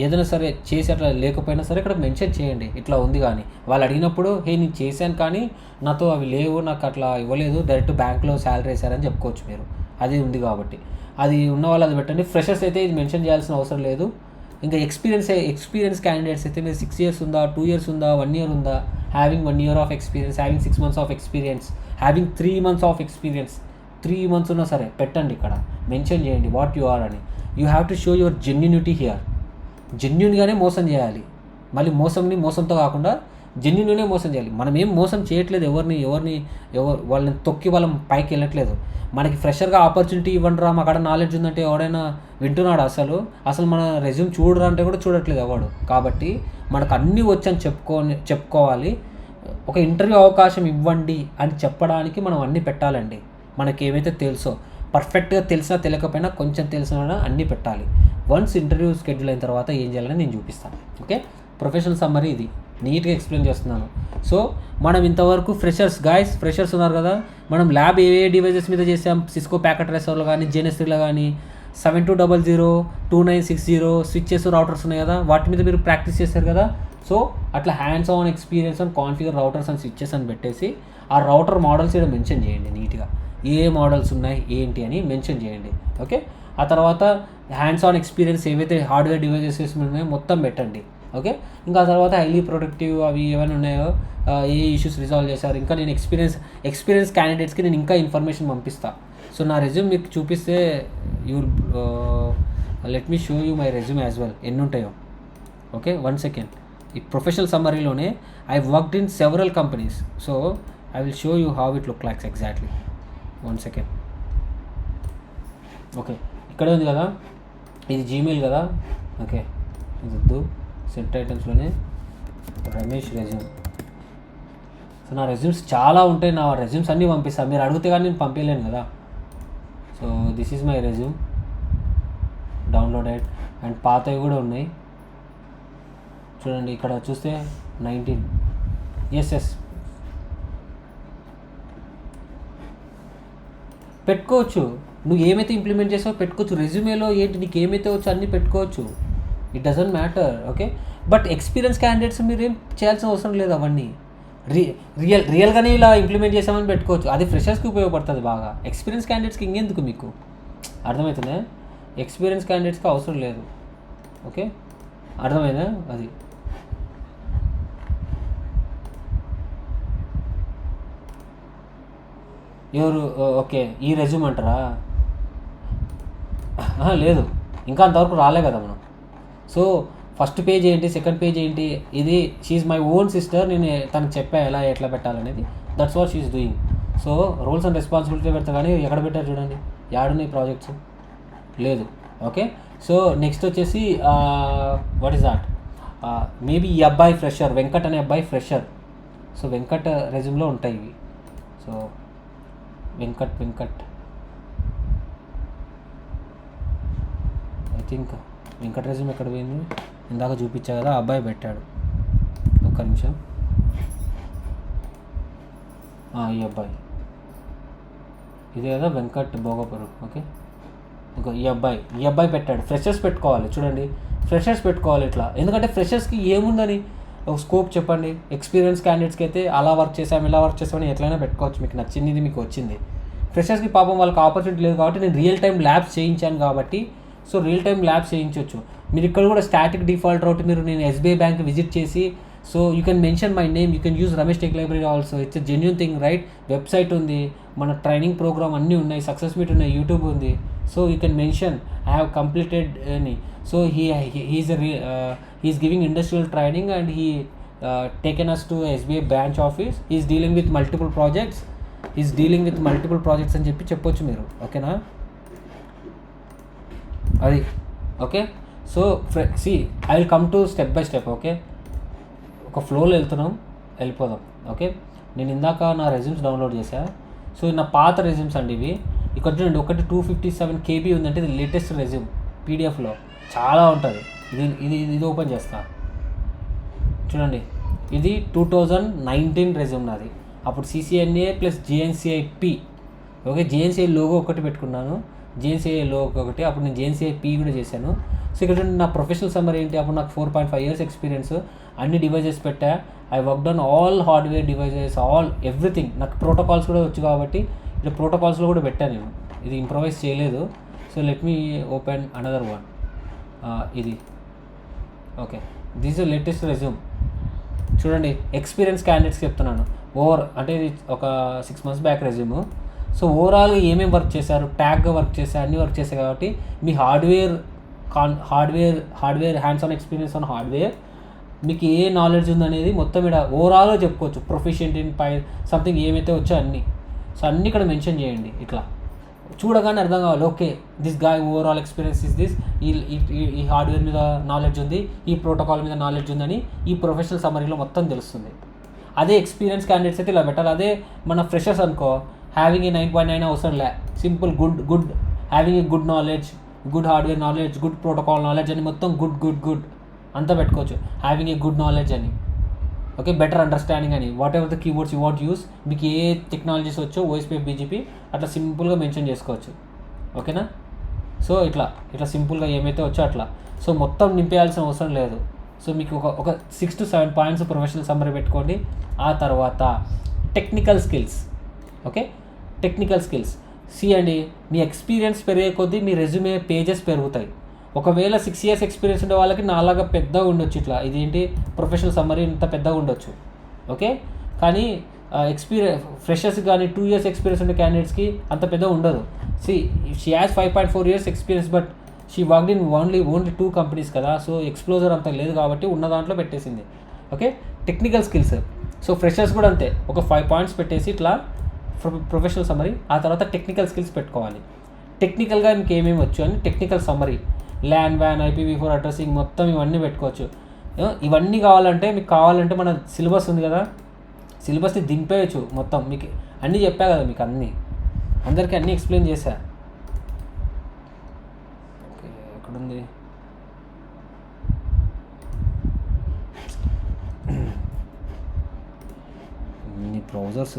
Speaker 1: ఏదైనా సరే చేసి అట్లా లేకపోయినా సరే ఇక్కడ మెన్షన్ చేయండి ఇట్లా ఉంది కానీ. వాళ్ళు అడిగినప్పుడు నేను చేశాను కానీ నాతో అవి లేవు, నాకు అట్లా ఇవ్వలేదు, డైరెక్ట్ బ్యాంక్లో శాలరీ వేసారని చెప్పుకోవచ్చు మీరు. అది ఉంది కాబట్టి అది ఉన్న వాళ్ళు అది పెట్టండి. ఫ్రెషర్స్ అయితే ఇది మెన్షన్ చేయాల్సిన అవసరం లేదు. ఇంకా ఎక్స్పీరియన్స్ క్యాండిడేట్స్ అయితే మీరు 6 years ఉందా, 2 years ఉందా, 1 year ఉందా, having 1 year of experience, having 6 months of experience, having 3 months of experience, 3 months ఉన్నా సరే పెట్టండి, ఇక్కడ మెన్షన్ చేయండి వాట్ యు ఆర్ అని. You have to show your genuinity here. జెన్యూన్గానే మోసం చేయాలి, మళ్ళీ మోసంతో కాకుండా జెన్యూన్గానే మోసం చేయాలి. మనం ఏం మోసం చేయట్లేదు ఎవరిని వాళ్ళని తొక్కి వాళ్ళం పైకి వెళ్ళట్లేదు. మనకి ఫ్రెషర్గా ఆపర్చునిటీ ఇవ్వండి రా, మాకు అక్కడ నాలెడ్జ్ ఉందంటే ఎవడైనా వింటున్నాడు? అసలు మన రెజ్యూమ్ చూడరా అంటే కూడా చూడట్లేదు ఎవడు. కాబట్టి మనకు అన్నీ వచ్చని చెప్పుకోవాలి. ఒక ఇంటర్వ్యూ అవకాశం ఇవ్వండి అని చెప్పడానికి మనం అన్నీ పెట్టాలండి. మనకి ఏమైతే తెలుసో, పర్ఫెక్ట్గా తెలిసినా తెలియకపోయినా కొంచెం తెలిసినా అన్నీ పెట్టాలి. వన్స్ ఇంటర్వ్యూ షెడ్యూల్ అయిన తర్వాత ఏం చేయాలని నేను చూపిస్తాను. ఓకే. ప్రొఫెషనల్ సమ్మరీ ఇది నీట్గా ఎక్స్ప్లెయిన్ చేస్తున్నాను. సో మనం ఇంతవరకు ఫ్రెషర్స్ ఉన్నారు కదా, మనం ల్యాబ్ ఏ డివైజెస్ మీద చేసాం, సిస్కో ప్యాకెట్ ట్రేసర్లో కానీ, జెనెస్త్రీలో కానీ, 7200, 2960 స్విచ్చెస్, రౌటర్స్ ఉన్నాయి కదా, వాటి మీద మీరు ప్రాక్టీస్ చేశారు కదా. సో అట్లా hands on experience and configure routers and switches అని పెట్టేసి ఆ రౌటర్ మోడల్స్ ఇక్కడ మెన్షన్ చేయండి నీట్గా. ఏ మోడల్స్ ఉన్నాయి ఏంటి అని మెన్షన్ చేయండి. ఓకే. ఆ తర్వాత హ్యాండ్స్ ఆన్ ఎక్స్పీరియన్స్ ఏవైతే హార్డ్వేర్ డివైజెస్ ఉన్నాయో మొత్తం పెట్టండి. ఓకే. ఇంకా ఆ తర్వాత హైలీ ప్రొడక్టివ్ అవి ఏమైనా ఉన్నాయో, ఏ ఇష్యూస్ రిజాల్వ్ చేశారు, ఇంకా నేను ఎక్స్పీరియన్స్ క్యాండిడేట్స్కి నేను ఇంకా ఇన్ఫర్మేషన్ పంపిస్తాను. సో నా రెజ్యూమ్ మీకు చూపిస్తే let me show you my resume as well, ఎన్ని ఉంటాయో. ఓకే. 1 second. ఈ ప్రొఫెషనల్ సమ్మరీలోనే I worked in several companies. So I will show you how it look likes exactly. 1 second. Okay. ఇక్కడే ఉంది కదా, ఇది జీమెయిల్ కదా. ఓకే. ఇది వద్దు, సెట్ ఐటమ్స్లోనే రమేష్ రెజ్యూమ్. సో నా రెజ్యూమ్స్ చాలా ఉంటాయి, నా రెజ్యూమ్స్ అన్నీ పంపిస్తాను. మీరు అడిగితే కానీ నేను పంపించలేను కదా. So this is my resume, downloaded. And పాతవి కూడా ఉన్నాయి చూడండి. ఇక్కడ చూస్తే 19. ఎస్ పెట్టుకోవచ్చు. నువ్వు ఏమైతే ఇంప్లిమెంట్ చేసావో పెట్టుకోవచ్చు. రెజ్యూమేలో ఏంటి నీకు ఏమైతే వచ్చో అన్నీ పెట్టుకోవచ్చు. It doesn't matter. Okay. But experience candidates మీరు ఏం చేయాల్సిన అవసరం లేదు. అవన్నీ రియల్గానే ఇలా ఇంప్లిమెంట్ చేసామని పెట్టుకోవచ్చు. అది ఫ్రెషర్స్కి ఉపయోగపడుతుంది బాగా. ఎక్స్పీరియన్స్ క్యాండిడేట్స్కి ఇంకెందుకు మీకు అర్థమవుతుందా? ఎక్స్పీరియన్స్ క్యాండిడేట్స్కి అవసరం లేదు. ఓకే. అర్థమైందా? అది ఎవరు? ఓకే. ఈ రెజ్యూమ్ అంటారా? లేదు, ఇంకా అంతవరకు రాలే కదా మనం. సో ఫస్ట్ పేజ్ ఏంటి, సెకండ్ పేజ్ ఏంటి, ఇది షీఈ్ మై ఓన్ సిస్టర్, నేను తనకు చెప్పా ఎట్లా పెట్టాలనేది. That's what she is doing. So roles and responsibility పెడతా కానీ ఎక్కడ పెట్టారు చూడండి, యాడున్నాయి ప్రాజెక్ట్స్? లేదు. ఓకే. సో నెక్స్ట్ వచ్చేసి వాట్ ఈస్ దాట్, మేబీ ఈ అబ్బాయి ఫ్రెషర్, వెంకట్ అనే అబ్బాయి ఫ్రెషర్. సో వెంకట్ రెజ్యూమ్లో ఉంటాయి ఇవి. So Venkat I think Venkat resume ఎక్కడ పోయింది? ఇందాక చూపించా కదా, అబ్బాయి పెట్టాడు. ఒక్క నిమిషం. ఈ అబ్బాయి ఇదే కదా, వెంకట్ భోగపురం. ఓకే. ఇంకో ఈ అబ్బాయి పెట్టాడు. ఫ్రెషర్స్ పెట్టుకోవాలి చూడండి, ఫ్రెషర్స్ పెట్టుకోవాలి ఇట్లా. ఎందుకంటే ఫ్రెషర్స్కి ఏముందని ఒక స్కోప్ చెప్పండి. ఎక్స్పీరియన్స్ క్యాండిడేట్స్కి అయితే అలా వర్క్ చేసాము ఇలా వర్క్ చేసామని ఎట్లయినా పెట్టుకోవచ్చు. మీకు నచ్చింది మీకు వచ్చింది. ఫ్రెషర్స్కి పాపం వాళ్ళకి ఆపర్చునిటీ లేదు కాబట్టి నేను రియల్ టైం ల్యాబ్స్ చేయించాను కాబట్టి, సో రియల్ టైం ల్యాబ్స్ చేయించవచ్చు. మీరు ఇక్కడ కూడా స్టాటిక్ డిఫాల్ట్ రౌట్ మీరు నేను ఎస్బీఐ బ్యాంక్ విజిట్ చేసి, so you can mention my name, you can use Ramesh tech library also. It's a genuine thing right. Website ఉంది, మన ట్రైనింగ్ ప్రోగ్రామ్ అన్నీ ఉన్నాయి, సక్సెస్ మీట్ ఉన్నాయి, యూట్యూబ్ ఉంది. So you can mention I have completed అని. So he's giving industrial training and he taken us to SBI branch office. He is dealing with multiple projects. అని చెప్పొచ్చు మీరు. ఓకేనా? అది okay. So I will come to step by step. Okay. ఒక ఫ్లోలో వెళ్ళిపోదాం. Okay. నేను ఇందాక నా రెజ్యూమ్స్ డౌన్లోడ్ చేశా. సో నా పాత రెజ్యూమ్స్ అండి ఇవి. ఇక్కడ చూడండి, ఒకటి 257 KB ఉందంటే ఇది లేటెస్ట్ రెజ్యూమ్ పీడిఎఫ్లో చాలా ఉంటుంది. ఇది ఓపెన్ చేస్తా చూడండి. ఇది 2019 రెజ్యూమ్ నాది. అప్పుడు CCNA plus JNCIP. Okay, JNCI logo ఒకటి పెట్టుకున్నాను, JNCI లోగో ఒకటి, అప్పుడు నేను JNCIP కూడా చేశాను. సో ఇక్కడ నా ప్రొఫెషనల్ సమ్మర్ ఏంటి, అప్పుడు నాకు 4.5 years ఎక్స్పీరియన్స్, అన్ని డివైజెస్ పెట్టా. I work done all hardware devices, all everything. నాకు ప్రోటోకాల్స్ కూడా వచ్చు కాబట్టి ఇట్లా ప్రోటోకాల్స్లో కూడా పెట్టాను నేను, ఇది ఇంప్రొవైజ్ చేయలేదు. So let me open another one. ఇది okay, this is latest resume. చూడండి, ఎక్స్పీరియన్స్ క్యాండిడేట్స్ చెప్తున్నాను. అంటే ఇది ఒక 6 months బ్యాక్ రెజ్యూమ్. సో ఓవరాల్గా ఏమేమి వర్క్ చేశారు, ట్యాగ్గా వర్క్ చేశారు, అన్నీ వర్క్ చేశారు కాబట్టి మీ hardware hands on experience on hardware, మీకు ఏ నాలెడ్జ్ ఉందనేది మొత్తం ఇక్కడ ఓవరాల్గా చెప్పుకోవచ్చు. ప్రొఫిషియెంట్ ఇన్ సంథింగ్ ఏమైతే వచ్చో అన్నీ. సో అన్నీ ఇక్కడ మెన్షన్ చేయండి. ఇట్లా చూడగానే అర్థం కావాలి, okay this guy overall experience is this, ఈ హార్డ్వేర్ మీద నాలెడ్జ్ ఉంది, ఈ ప్రోటోకాల్ మీద నాలెడ్జ్ ఉందని ఈ ప్రొఫెషనల్ సమ్మరీలో మొత్తం తెలుస్తుంది. అదే ఎక్స్పీరియన్స్ క్యాండిడేట్స్ అయితే ఇలా పెట్టాలి. అదే మన ఫ్రెషర్స్ అనుకో, హ్యావింగ్ ఏ 9.9 అవసరం లే, simple good having a good knowledge, good hardware knowledge, good protocol knowledge అని మొత్తం గుడ్ అంతా పెట్టుకోవచ్చు. హ్యావింగ్ ఏ గుడ్ నాలెడ్జ్ అని, ఓకే, బెటర్ అండర్స్టాండింగ్ అని, what ever the keywords you want use, మీకు ఏ టెక్నాలజీస్ వచ్చో OSPF BGP అట్లా సింపుల్గా మెన్షన్ చేసుకోవచ్చు. ఓకేనా? సో ఇట్లా సింపుల్గా ఏమైతే వచ్చో అట్లా. సో మొత్తం నింపేయాల్సిన అవసరం లేదు. సో మీకు ఒక 6 to 7 points ప్రొఫెషనల్ సమ్మరీ పెట్టుకోండి. ఆ తర్వాత technical skills. Okay, technical skills అండి, మీ ఎక్స్పీరియన్స్ పెరిగే కొద్దీ మీ రెజ్యూమే పేజెస్ పెరుగుతాయి. ఒకవేళ 6 years ఎక్స్పీరియన్స్ ఉండే వాళ్ళకి నాలాగా పెద్దగా ఉండొచ్చు, ఇట్లా ఇదేంటి ప్రొఫెషనల్ సమ్మరీ ఇంత పెద్దగా ఉండొచ్చు. ఓకే, కానీ ఫ్రెషర్స్ కానీ 2 years ఎక్స్పీరియన్స్ ఉండే క్యాండిడేట్స్కి అంత పెద్దగా ఉండదు. She has 5.4 years experience, but she worked in only 2 companies కదా. సో ఎక్స్ప్లోజర్ అంత లేదు కాబట్టి ఉన్న దాంట్లో పెట్టేసింది. Okay, technical skills. So freshers కూడా అంతే, ఒక 5 points పెట్టేసి ఇట్లా ప్రొఫెషనల్ సమ్మరీ. ఆ తర్వాత టెక్నికల్ స్కిల్స్ పెట్టుకోవాలి. టెక్నికల్గా మీకు ఏమేమి వచ్చు అని technical summary, LAN WAN IPv4 addressing మొత్తం ఇవన్నీ పెట్టుకోవచ్చు. ఇవన్నీ కావాలంటే మన సిలబస్ ఉంది కదా, సిలబస్ని దింపేయచ్చు మొత్తం. మీకు అన్నీ చెప్పా కదా, మీకు అందరికీ అన్నీ ఎక్స్ప్లెయిన్ చేశా. ఓకే, ఎక్కడుంది? మీ బ్రౌజర్స్.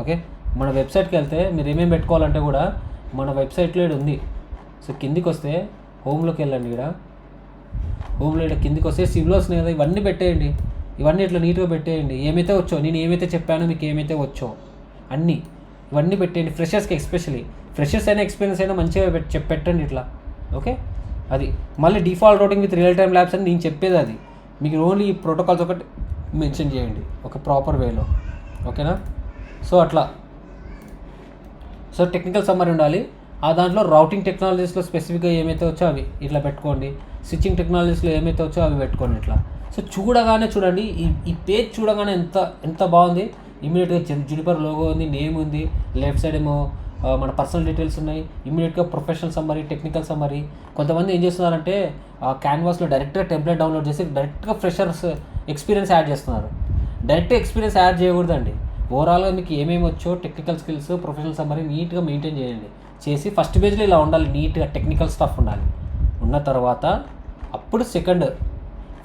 Speaker 1: ఓకే, మన వెబ్సైట్కి వెళ్తే మీరు ఏమేమి పెట్టుకోవాలంటే కూడా మన వెబ్సైట్లో ఇది ఉంది. సో కిందికి వస్తే హోమ్లోకి వెళ్ళండి. హోమ్లో కిందికి వస్తే సివిల్ వస్తున్నాయి కదా, ఇవన్నీ పెట్టేయండి. ఇవన్నీ ఇట్లా నీట్గా పెట్టేయండి. ఏమైతే వచ్చో, నేను ఏమైతే చెప్పానో మీకు ఏమైతే వచ్చో అన్నీ ఇవన్నీ పెట్టేయండి. ఫ్రెషర్స్కి ఎస్పెషల్లీ, ఫ్రెషర్స్ అయినా ఎక్స్పీరియన్స్ అయినా మంచిగా పెట్టండి ఇట్లా. ఓకే, అది మళ్ళీ default routing with real time lapse అని నేను చెప్పేది అది. మీకు ఓన్లీ ఈ ప్రోటోకాల్స్ ఒకటి మెన్షన్ చేయండి ఒక ప్రాపర్ వేలో. ఓకేనా? సో అట్లా. సో టెక్నికల్ సమ్మరీ ఉండాలి. ఆ దాంట్లో రౌటింగ్ టెక్నాలజీస్లో స్పెసిఫిక్గా ఏమైతే వచ్చో అవి ఇట్లా పెట్టుకోండి. స్విచ్చింగ్ టెక్నాలజీస్లో ఏమైతే వచ్చో అవి పెట్టుకోండి ఇట్లా. సో చూడండి, ఈ పేజ్ చూడగానే ఎంత బాగుంది. ఇమీడియట్గా జునిపర్ లోగో ఉంది, నేమ్ ఉంది, లెఫ్ట్ సైడ్ ఏమో మన పర్సనల్ డీటెయిల్స్ ఉన్నాయి. ఇమీడియట్గా ప్రొఫెషనల్ సమ్మరీ, టెక్నికల్ సమ్మరీ. కొంతమంది ఏం చేస్తున్నారంటే క్యాన్వాస్లో డైరెక్ట్గా టెంప్లెట్ డౌన్లోడ్ చేసి డైరెక్ట్గా ఫ్రెషర్స్ ఎక్స్పీరియన్స్ యాడ్ చేస్తున్నారు. డైరెక్ట్గా ఎక్స్పీరియన్స్ యాడ్ చేయకూడదండి. ఓవరాల్గా మీకు ఏమేమి వచ్చో టెక్నికల్ స్కిల్స్, ప్రొఫెషనల్ సమ్మరీ నీట్గా మెయింటైన్ చేసి ఫస్ట్ పేజ్లో ఇలా ఉండాలి, నీట్గా టెక్నికల్ స్టఫ్ ఉండాలి. ఉన్న తర్వాత అప్పుడు సెకండ్,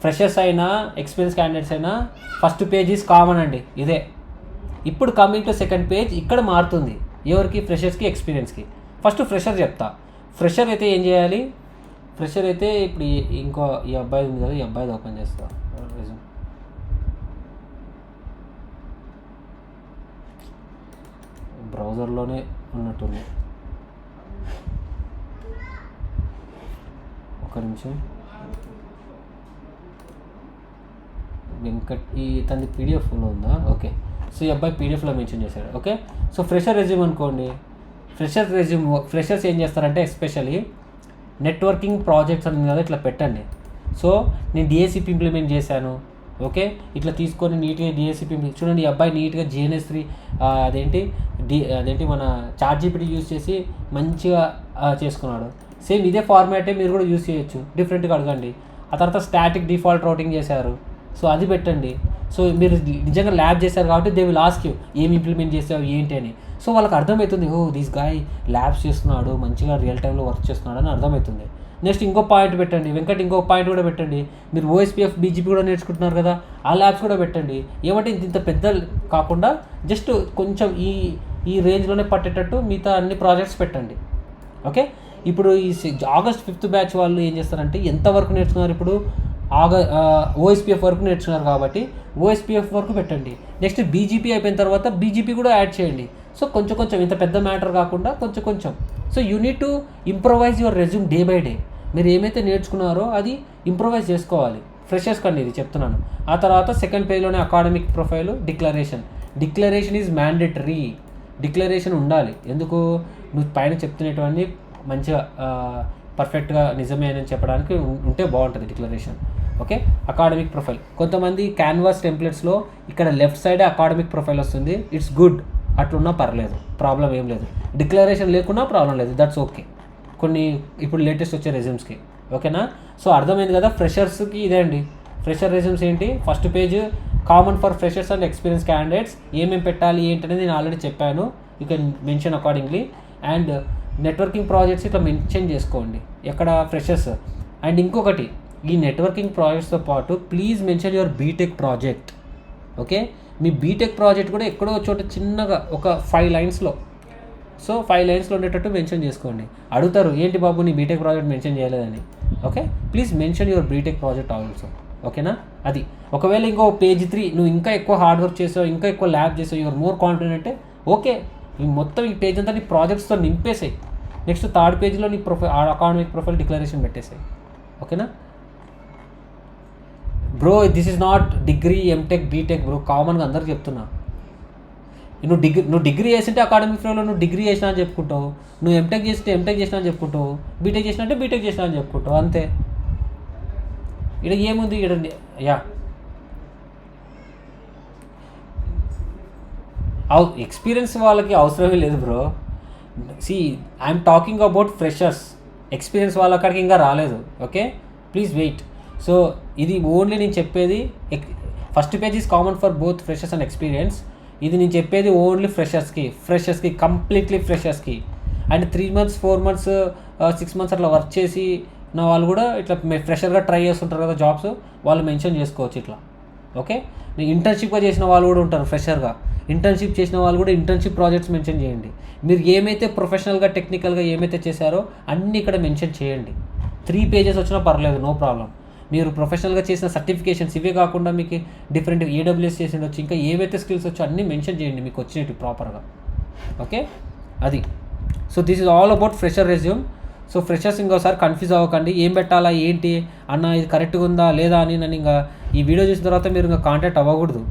Speaker 1: ఫ్రెషర్స్ అయినా ఎక్స్పీరియన్స్ క్యాండిడేట్స్ అయినా ఫస్ట్ పేజ్ ఈజ్ కామన్ అండి, ఇదే. ఇప్పుడు కమింగ్ టు సెకండ్ పేజ్ ఇక్కడ మారుతుంది. ఎవరికి? ఫ్రెషర్స్కి, ఎక్స్పీరియన్స్కి. ఫస్ట్ ఫ్రెషర్ చెప్తా. ఫ్రెషర్ అయితే ఏం చేయాలి? ఫ్రెషర్ అయితే ఇప్పుడు ఈ అబ్బాయి ఉంది కదా, ఈ అబ్బాయిది ఓపెన్ చేస్తా. బ్రౌజర్లోనే ఉన్నట్టుంది, ఒక నిమిషం. వెంకట్ తనది పీడిఎఫ్లో ఉందా? ఓకే, సో ఈ అబ్బాయి పీడిఎఫ్లో మెన్షన్ చేశాడు. ఓకే, సో ఫ్రెషర్ రెజ్యూమ్ అనుకోండి. ఫ్రెషర్స్ ఏం చేస్తారంటే ఎస్పెషల్లీ నెట్వర్కింగ్ ప్రాజెక్ట్స్ అని కదా ఇట్లా పెట్టండి. సో నేను DHCP ఇంప్లిమెంట్ చేశాను. ఓకే, ఇట్లా తీసుకొని నీట్గా DHCP చూడండి. ఈ అబ్బాయి నీట్గా GNS3 అదేంటి మన ChatGPT యూజ్ చేసి మంచిగా చేసుకున్నాడు. సేమ్ ఇదే ఫార్మాటే మీరు కూడా యూజ్ చేయొచ్చు, డిఫరెంట్గా అడగండి. ఆ తర్వాత స్టాటిక్ డిఫాల్ట్ రౌటింగ్ చేశారు, సో అది పెట్టండి. సో మీరు నిజంగా ల్యాబ్ చేశారు కాబట్టి దే విల్ ఆస్క్ యూ ఏమి ఇంప్లిమెంట్ చేసావు ఏంటి అని. సో వాళ్ళకి అర్థమవుతుంది, ఓ దిస్ గాయ్ ల్యాబ్స్ చేస్తున్నాడు, మంచిగా రియల్ టైంలో వర్క్ చేస్తున్నాడు అని అర్థమవుతుంది. నెక్స్ట్ ఇంకో పాయింట్ పెట్టండి, వెంకట్ ఇంకో పాయింట్ కూడా పెట్టండి. మీరు ఓఎస్పీఎఫ్ బీజీపీ కూడా నేర్చుకుంటున్నారు కదా, ఆ ల్యాబ్స్ కూడా పెట్టండి. ఏమంటే ఇంత పెద్ద కాకుండా జస్ట్ కొంచెం ఈ రేంజ్లోనే పట్టేటట్టు మిగతా అన్ని ప్రాజెక్ట్స్ పెట్టండి. ఓకే, ఇప్పుడు ఈ ఆగస్ట్ 5th బ్యాచ్ వాళ్ళు ఏం చేస్తారంటే ఎంతవరకు నేర్చుకున్నారు, ఇప్పుడు ఓఎస్పీఎఫ్ వరకు నేర్చుకున్నారు కాబట్టి ఓఎస్పీఎఫ్ వరకు పెట్టండి. నెక్స్ట్ బీజీపీ అయిపోయిన తర్వాత బీజీపీ కూడా యాడ్ చేయండి. సో కొంచెం కొంచెం, ఇంత పెద్ద మ్యాటర్ కాకుండా కొంచెం కొంచెం. So you need to improvise your resume day by day. మీరు ఏమైతే నేర్చుకున్నారో అది ఇంప్రొవైజ్ చేసుకోవాలి. ఫ్రెషర్స్ కండి ఇది చెప్తున్నాను. ఆ తర్వాత సెకండ్ పేజ్లోనే academic profile, declaration is mandatory. Declaration ఉండాలి. ఎందుకు, నువ్వు పైన చెప్తున్నటువంటి మంచిగా పర్ఫెక్ట్గా నిజమే అని చెప్పడానికి ఉంటే బాగుంటుంది డిక్లరేషన్. Okay, academic profile. కొంతమంది క్యాన్వాస్ టెంప్లెట్స్లో ఇక్కడ లెఫ్ట్ సైడే అకాడమిక్ ప్రొఫైల్ వస్తుంది. ఇట్స్ గుడ్, అట్లున్నా పర్లేదు, ప్రాబ్లం ఏం లేదు. డిక్లరేషన్ లేకున్నా ప్రాబ్లం లేదు, దట్స్ ఓకే. కొన్ని ఇప్పుడు లేటెస్ట్ వచ్చే రెజ్యూమ్స్కి. ఓకేనా, సో అర్థమైంది కదా. ఫ్రెషర్స్కి ఇదే అండి. ఫ్రెషర్ రెజ్యూమ్స్ ఏంటి, first page common for freshers and experience candidates. ఏమేమి పెట్టాలి ఏంటనేది నేను ఆల్రెడీ చెప్పాను. You can mention accordingly. And networking projects ఇట్లా మెన్షన్ చేసుకోండి ఎక్కడ ఫ్రెషర్స్. అండ్ ఇంకొకటి, ఈ నెట్వర్కింగ్ ప్రాజెక్ట్స్తో పాటు please mention your BTech project. Okay, మీ బీటెక్ ప్రాజెక్ట్ కూడా ఎక్కడో చోట చిన్నగా ఒక 5 లైన్స్లో, సో 5 లైన్స్లో ఉండేటట్టు మెన్షన్ చేసుకోండి. అడుగుతారు ఏంటి బాబు నీ బీటెక్ ప్రాజెక్ట్ మెన్షన్ చేయలేదని. Okay, please mention your BTech project also. ఓకేనా, అది. ఒకవేళ ఇంకో పేజ్ 3 నువ్వు ఇంకా ఎక్కువ హార్డ్ వర్క్ చేసావు, ఇంకా ఎక్కువ ల్యాబ్ చేసావు, యువర్ మోర్ కాన్ఫిడెంట్ అంటే ఓకే, ఈ మొత్తం ఈ పేజ్ అంతా నీ ప్రాజెక్ట్స్తో నింపేసాయి. నెక్స్ట్ 3rd పేజ్లో నీ అకాడమిక్ ప్రొఫైల్ డిక్లరేషన్ పెట్టేసాయి. ఓకేనా bro, this is not degree, MTech, BTech bro, కామన్గా అందరికి చెప్తున్నా. నువ్వు డిగ్రీ చేసింటే అకాడమిక్ ఫ్లోలో నువ్వు డిగ్రీ చేసినా అని చెప్పుకుంటావు, నువ్వు ఎంటెక్ చేస్తే ఎంటెక్ చేసినా అని చెప్పుకుంటావు, బీటెక్ చేసినా అంటే బీటెక్ చేసినా అని చెప్పుకుంటావు, అంతే. ఇక్కడ ఏముంది, ఇక్కడ యా ఎక్స్పీరియన్స్ వాళ్ళకి అవసరమే లేదు bro. See I'm talking about freshers. Experience వాళ్ళ అక్కడికి ఇంకా రాలేదు. Okay, please wait. సో ఇది ఓన్లీ నేను చెప్పేది first page is common for both freshers and experience. ఇది నేను చెప్పేది ఓన్లీ ఫ్రెషర్స్కి కంప్లీట్లీ ఫ్రెషర్స్కి. అండ్ 3 months 4 months 6 months అట్లా వర్క్ చేసి నా వాళ్ళు కూడా ఇట్లా ఫ్రెషర్గా ట్రై చేస్తుంటారు కదా జాబ్స్, వాళ్ళు మెన్షన్ చేసుకోవచ్చు ఇట్లా. ఓకే, ఇంటర్న్షిప్గా చేసిన వాళ్ళు కూడా ఉంటారు ఫ్రెషర్గా. ఇంటర్న్షిప్ చేసిన వాళ్ళు కూడా ఇంటర్న్షిప్ ప్రాజెక్ట్స్ మెన్షన్ చేయండి. మీరు ఏమైతే ప్రొఫెషనల్గా టెక్నికల్గా ఏమైతే చేశారో అన్నీ ఇక్కడ మెన్షన్ చేయండి. 3 pages వచ్చినా పర్లేదు, నో ప్రాబ్లం. మీరు ప్రొఫెషనల్గా చేసిన సర్టిఫికేషన్స్ ఇవే కాకుండా మీకు డిఫరెంట్ ఏడబ్ల్యూఎస్ చేసి ఉండొచ్చు, ఇంకా ఏవైతే స్కిల్స్ వచ్చో అన్నీ మెన్షన్ చేయండి మీకు వచ్చినట్టు ప్రాపర్గా. ఓకే, అది. So this is all about fresher resume. So freshers ఇంకోసారి కన్ఫ్యూజ్ అవ్వకండి, ఏం పెట్టాలా ఏంటి అన్న, ఇది కరెక్ట్గా ఉందా లేదా అని నన్ను ఇంకా ఈ వీడియో చూసిన తర్వాత మీరు ఇంకా కాంటాక్ట్ అవ్వకూడదు.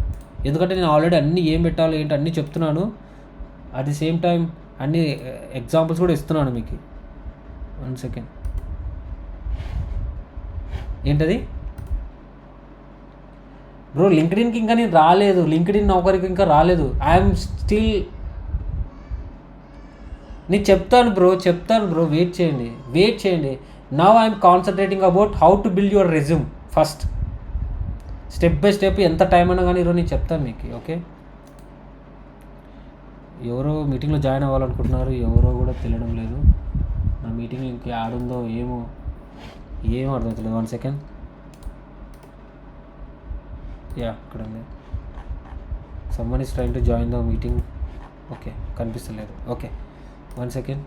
Speaker 1: ఎందుకంటే నేను ఆల్రెడీ అన్నీ ఏం పెట్టాలో ఏంటి అన్నీ చెప్తున్నాను. అట్ ది సేమ్ టైం అన్ని ఎగ్జాంపుల్స్ కూడా ఇస్తున్నాను మీకు. 1 second. ఏంటది బ్రో, లింక్డ్ఇన్కి ఇంకా నేను రాలేదు, లింక్డ్ఇన్ నౌకరికి ఇంకా రాలేదు. ఐఎమ్ స్టిల్, నేను చెప్తాను బ్రో, వెయిట్ చేయండి. Now I'm concentrating about how to build your resume first, step by step. ఎంత టైం అయినా కానీ ఈరోజు నేను చెప్తాను మీకు. ఓకే, ఎవరో మీటింగ్లో జాయిన్ అవ్వాలనుకుంటున్నారు, ఎవరో కూడా తెలియడం లేదు. నా మీటింగ్ ఇంకా ఆడుందో ఏమో అర్థమవుతలేదు. 1 second. యా, ఇక్కడ ఉంది. Someone is trying to join the meeting. Okay, కనిపిస్తలేదు. Okay, 1 second.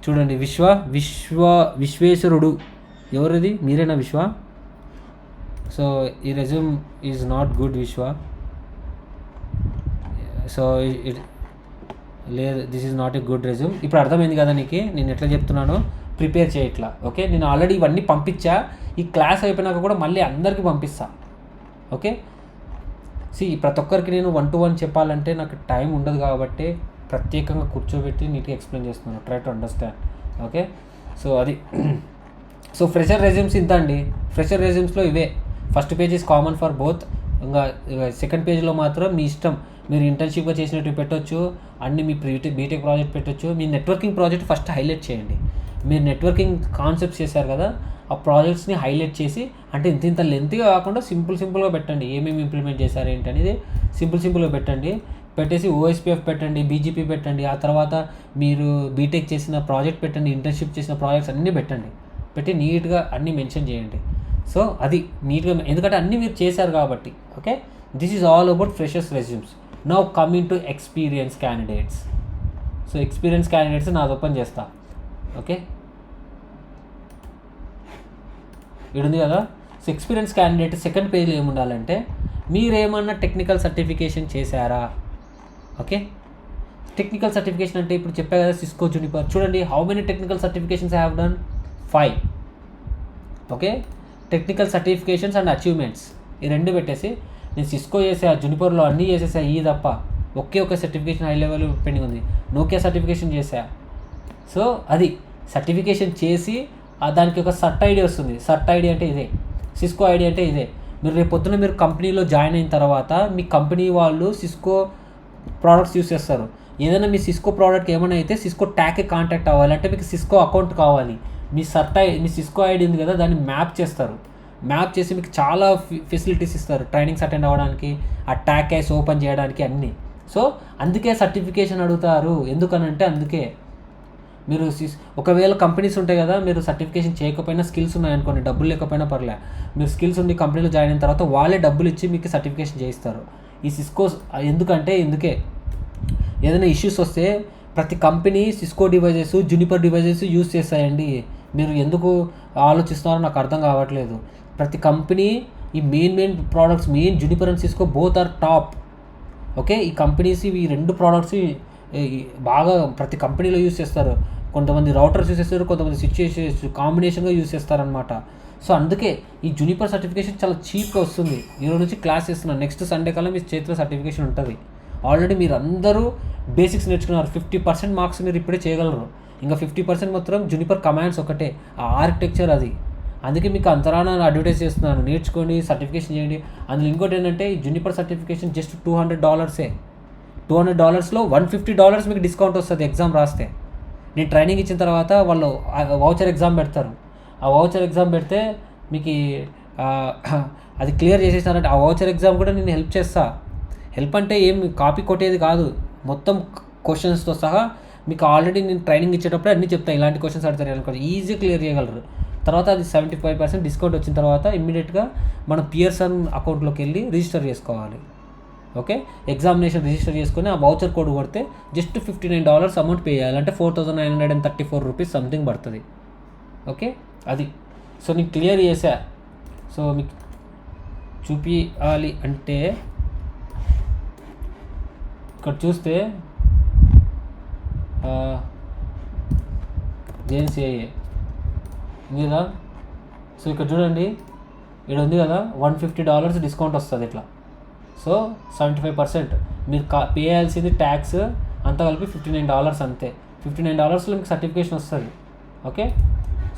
Speaker 1: చూడండి, విశ్వేశ్వరుడు ఎవరిది, మీరేనా విశ్వ? సో ఈ resume is not good Vishwa. So లేదు, this is not a good resume. ఇప్పుడు అర్థమైంది కదా నీకు నేను ఎట్లా చెప్తున్నానో, ప్రిపేర్ చేయట్లా. ఓకే, నేను ఆల్రెడీ ఇవన్నీ పంపించా, ఈ క్లాస్ అయిపోయినాక కూడా మళ్ళీ అందరికీ పంపిస్తా. ఓకే, ప్రతి ఒక్కరికి నేను 1-to-1 చెప్పాలంటే నాకు టైం ఉండదు కాబట్టి ప్రత్యేకంగా కూర్చోబెట్టి నీట్గా ఎక్స్ప్లెయిన్ చేస్తున్నాను. Try to understand. Okay, so అది. సో ఫ్రెషర్ రెజ్యూమ్స్ ఇంత అండి. ఫ్రెషర్ రెజ్యూమ్స్లో ఇవే. First page is common for both. ఇంకా సెకండ్ పేజ్లో మాత్రం మీ ఇష్టం, మీరు ఇంటర్న్షిప్గా చేసినట్టు పెట్టొచ్చు, అన్ని మీ బీటెక్ ప్రాజెక్ట్ పెట్టొచ్చు. మీ నెట్వర్కింగ్ ప్రాజెక్ట్ ఫస్ట్ హైలైట్ చేయండి. మీరు నెట్వర్కింగ్ కాన్సెప్ట్స్ చేశారు కదా, ఆ ప్రాజెక్ట్స్ని హైలైట్ చేసి, అంటే ఇంత లెంత్గా కాకుండా సింపుల్గా పెట్టండి. ఏమేమి ఇంప్లిమెంట్ చేశారు ఏంటి అనేది సింపుల్గా పెట్టండి. పెట్టేసి ఓఎస్పీఎఫ్ పెట్టండి, బీజీపీ పెట్టండి, ఆ తర్వాత మీరు బీటెక్ చేసిన ప్రాజెక్ట్ పెట్టండి, ఇంటర్న్షిప్ చేసిన ప్రాజెక్ట్స్ అన్నీ పెట్టండి, పెట్టి నీట్గా అన్నీ మెన్షన్ చేయండి. సో అది నీట్గా, ఎందుకంటే అన్నీ మీరు చేశారు కాబట్టి. Okay, this is all about freshers resumes. Now coming to experience candidates. So experience candidates నాది ఓపెన్ చేస్తా. ఓకే, ఇక్కడ ఉంది కదా. సో ఎక్స్పీరియన్స్ క్యాండిడేట్ సెకండ్ పేజ్లో ఏముండాలంటే, మీరేమన్నా టెక్నికల్ సర్టిఫికేషన్ చేశారా? ఓకే, టెక్నికల్ సర్టిఫికేషన్ అంటే ఇప్పుడు చెప్పా కదా, సిస్కో, జూనిపర్. చూడండి, how many technical certifications I have done? 5. Okay, technical certifications and achievements ఈ రెండు పెట్టేసి, నేను సిస్కో చేసా, జూనిపర్లో అన్నీ చేసేసా, ఈ తప్ప ఒకే ఒక సర్టిఫికేషన్ హై లెవెల్ పెండింగ్ ఉంది, నోకియా సర్టిఫికేషన్ చేసా. సో అది సర్టిఫికేషన్ చేసి దానికి ఒక సర్ట్ ఐడి వస్తుంది. సర్ట్ ఐడి అంటే ఇదే, సిస్కో ఐడి అంటే ఇదే. మీరు రేపు పొద్దున మీరు కంపెనీలో జాయిన్ అయిన తర్వాత మీ కంపెనీ వాళ్ళు సిస్కో ప్రోడక్ట్స్ యూస్ చేస్తారు. ఏదైనా మీ సిస్కో ప్రోడక్ట్ ఏమైనా అయితే సిస్కో ట్యాగ్కి కాంటాక్ట్ అవ్వాలి అంటే మీకు సిస్కో అకౌంట్ కావాలి. మీ మీ సిస్కో ఐడి ఉంది కదా, దాన్ని మ్యాప్ చేస్తారు. మ్యాప్ చేసి మీకు చాలా ఫెసిలిటీస్ ఇస్తారు, ట్రైనింగ్స్ అటెండ్ అవ్వడానికి, ఆ ట్యాగ్ కేస్ ఓపెన్ చేయడానికి అన్నీ. సో అందుకే సర్టిఫికేషన్ అడుగుతారు. ఎందుకనంటే అందుకే మీరు ఒకవేళ కంపెనీస్ ఉంటాయి కదా, మీరు సర్టిఫికేషన్ చేయకపోయినా స్కిల్స్ ఉన్నాయనుకోండి, డబ్బులు లేకపోయినా పర్లే, మీరు స్కిల్స్ ఉండి కంపెనీలో జాయిన్ అయిన తర్వాత వాళ్ళే డబ్బులు ఇచ్చి మీకు సర్టిఫికేషన్ చేయిస్తారు. ఈ సిస్కోస్ ఎందుకంటే ఇందుకే ఏదైనా ఇష్యూస్ వస్తే ప్రతి company Cisco devices, Juniper devices use చేస్తాయండి. మీరు ఎందుకు ఆలోచిస్తున్నారో నాకు అర్థం కావట్లేదు. ప్రతి కంపెనీ ఈ main products, main Juniper and Cisco both are top. Okay, ఈ కంపెనీస్ ఈ రెండు ప్రోడక్ట్స్ బాగా ప్రతి కంపెనీలో యూస్ చేస్తారు. కొంతమంది రౌటర్స్ యూస్ చేస్తారు, కొంతమంది స్విచ్ కాంబినేషన్గా యూస్ చేస్తారనమాట. సో అందుకే ఈ జూనిపర్ సర్టిఫికేషన్ చాలా చీప్గా వస్తుంది. ఈరోజు నుంచి క్లాస్ చేస్తున్నాను, నెక్స్ట్ సండే కల్లా మీ చేతిలో సర్టిఫికేషన్ ఉంటుంది. ఆల్రెడీ మీరు అందరూ బేసిక్స్ నేర్చుకున్నారు. 50% మార్క్స్ మీరు ఇప్పుడే చేయగలరు. ఇంకా 50% మాత్రం జూనిపర్ కమాండ్స్ ఒకటే, ఆ ఆర్కిటెక్చర్ అది. అందుకే మీకు అంతరాన అడ్వర్టైజ్ చేస్తున్నాను, నేర్చుకోండి, సర్టిఫికేషన్ చేయండి. అందులో ఇంకోటి ఏంటంటే ఈ జూనిపర్ సర్టిఫికేషన్ జస్ట్ $200. $200లో $150 మీకు డిస్కౌంట్ వస్తుంది ఎగ్జామ్ రాస్తే. నేను ట్రైనింగ్ ఇచ్చిన తర్వాత వాళ్ళు వౌచర్ ఎగ్జామ్ పెడతారు. ఆ వౌచర్ ఎగ్జామ్ పెడితే మీకు అది క్లియర్ చేసేసారంటే ఆ వౌచర్ ఎగ్జామ్ కూడా నేను హెల్ప్ చేస్తా. హెల్ప్ అంటే ఏం కాపీ కొట్టేది కాదు, మొత్తం క్వశ్చన్స్తో సహా మీకు ఆల్రెడీ నేను ట్రైనింగ్ ఇచ్చేటప్పుడు అన్నీ చెప్తాను. ఇలాంటి క్వశ్చన్స్ అడతారు అనుకోండి, ఈజీ క్లియర్ చేయగలరు. తర్వాత అది 75% డిస్కౌంట్ వచ్చిన తర్వాత ఇమ్మీడియట్గా మనం పియర్సన్ అకౌంట్లోకి వెళ్ళి రిజిస్టర్ చేసుకోవాలి. ఓకే, ఎగ్జామినేషన్ రిజిస్టర్ చేసుకొని ఆ వౌచర్ కోడ్ కొడితే జస్ట్ $59 అమౌంట్ పే చేయాలి. అంటే 4,934 రూపీస్ సంథింగ్ పడుతుంది. ఓకే, అది. సో నేను క్లియర్ చేసా. సో మీకు చూపించాలి అంటే ఇక్కడ చూస్తే జేఎన్సీఐఏ ఉంది కదా. సో ఇక్కడ చూడండి, ఇక్కడ ఉంది కదా, $150 డిస్కౌంట్ వస్తుంది ఇట్లా. సో 75% మీరు పే చేయాల్సింది ట్యాక్స్ అంతా కలిపి $59 అంతే. $59లో మీకు సర్టిఫికేషన్ వస్తుంది. ఓకే,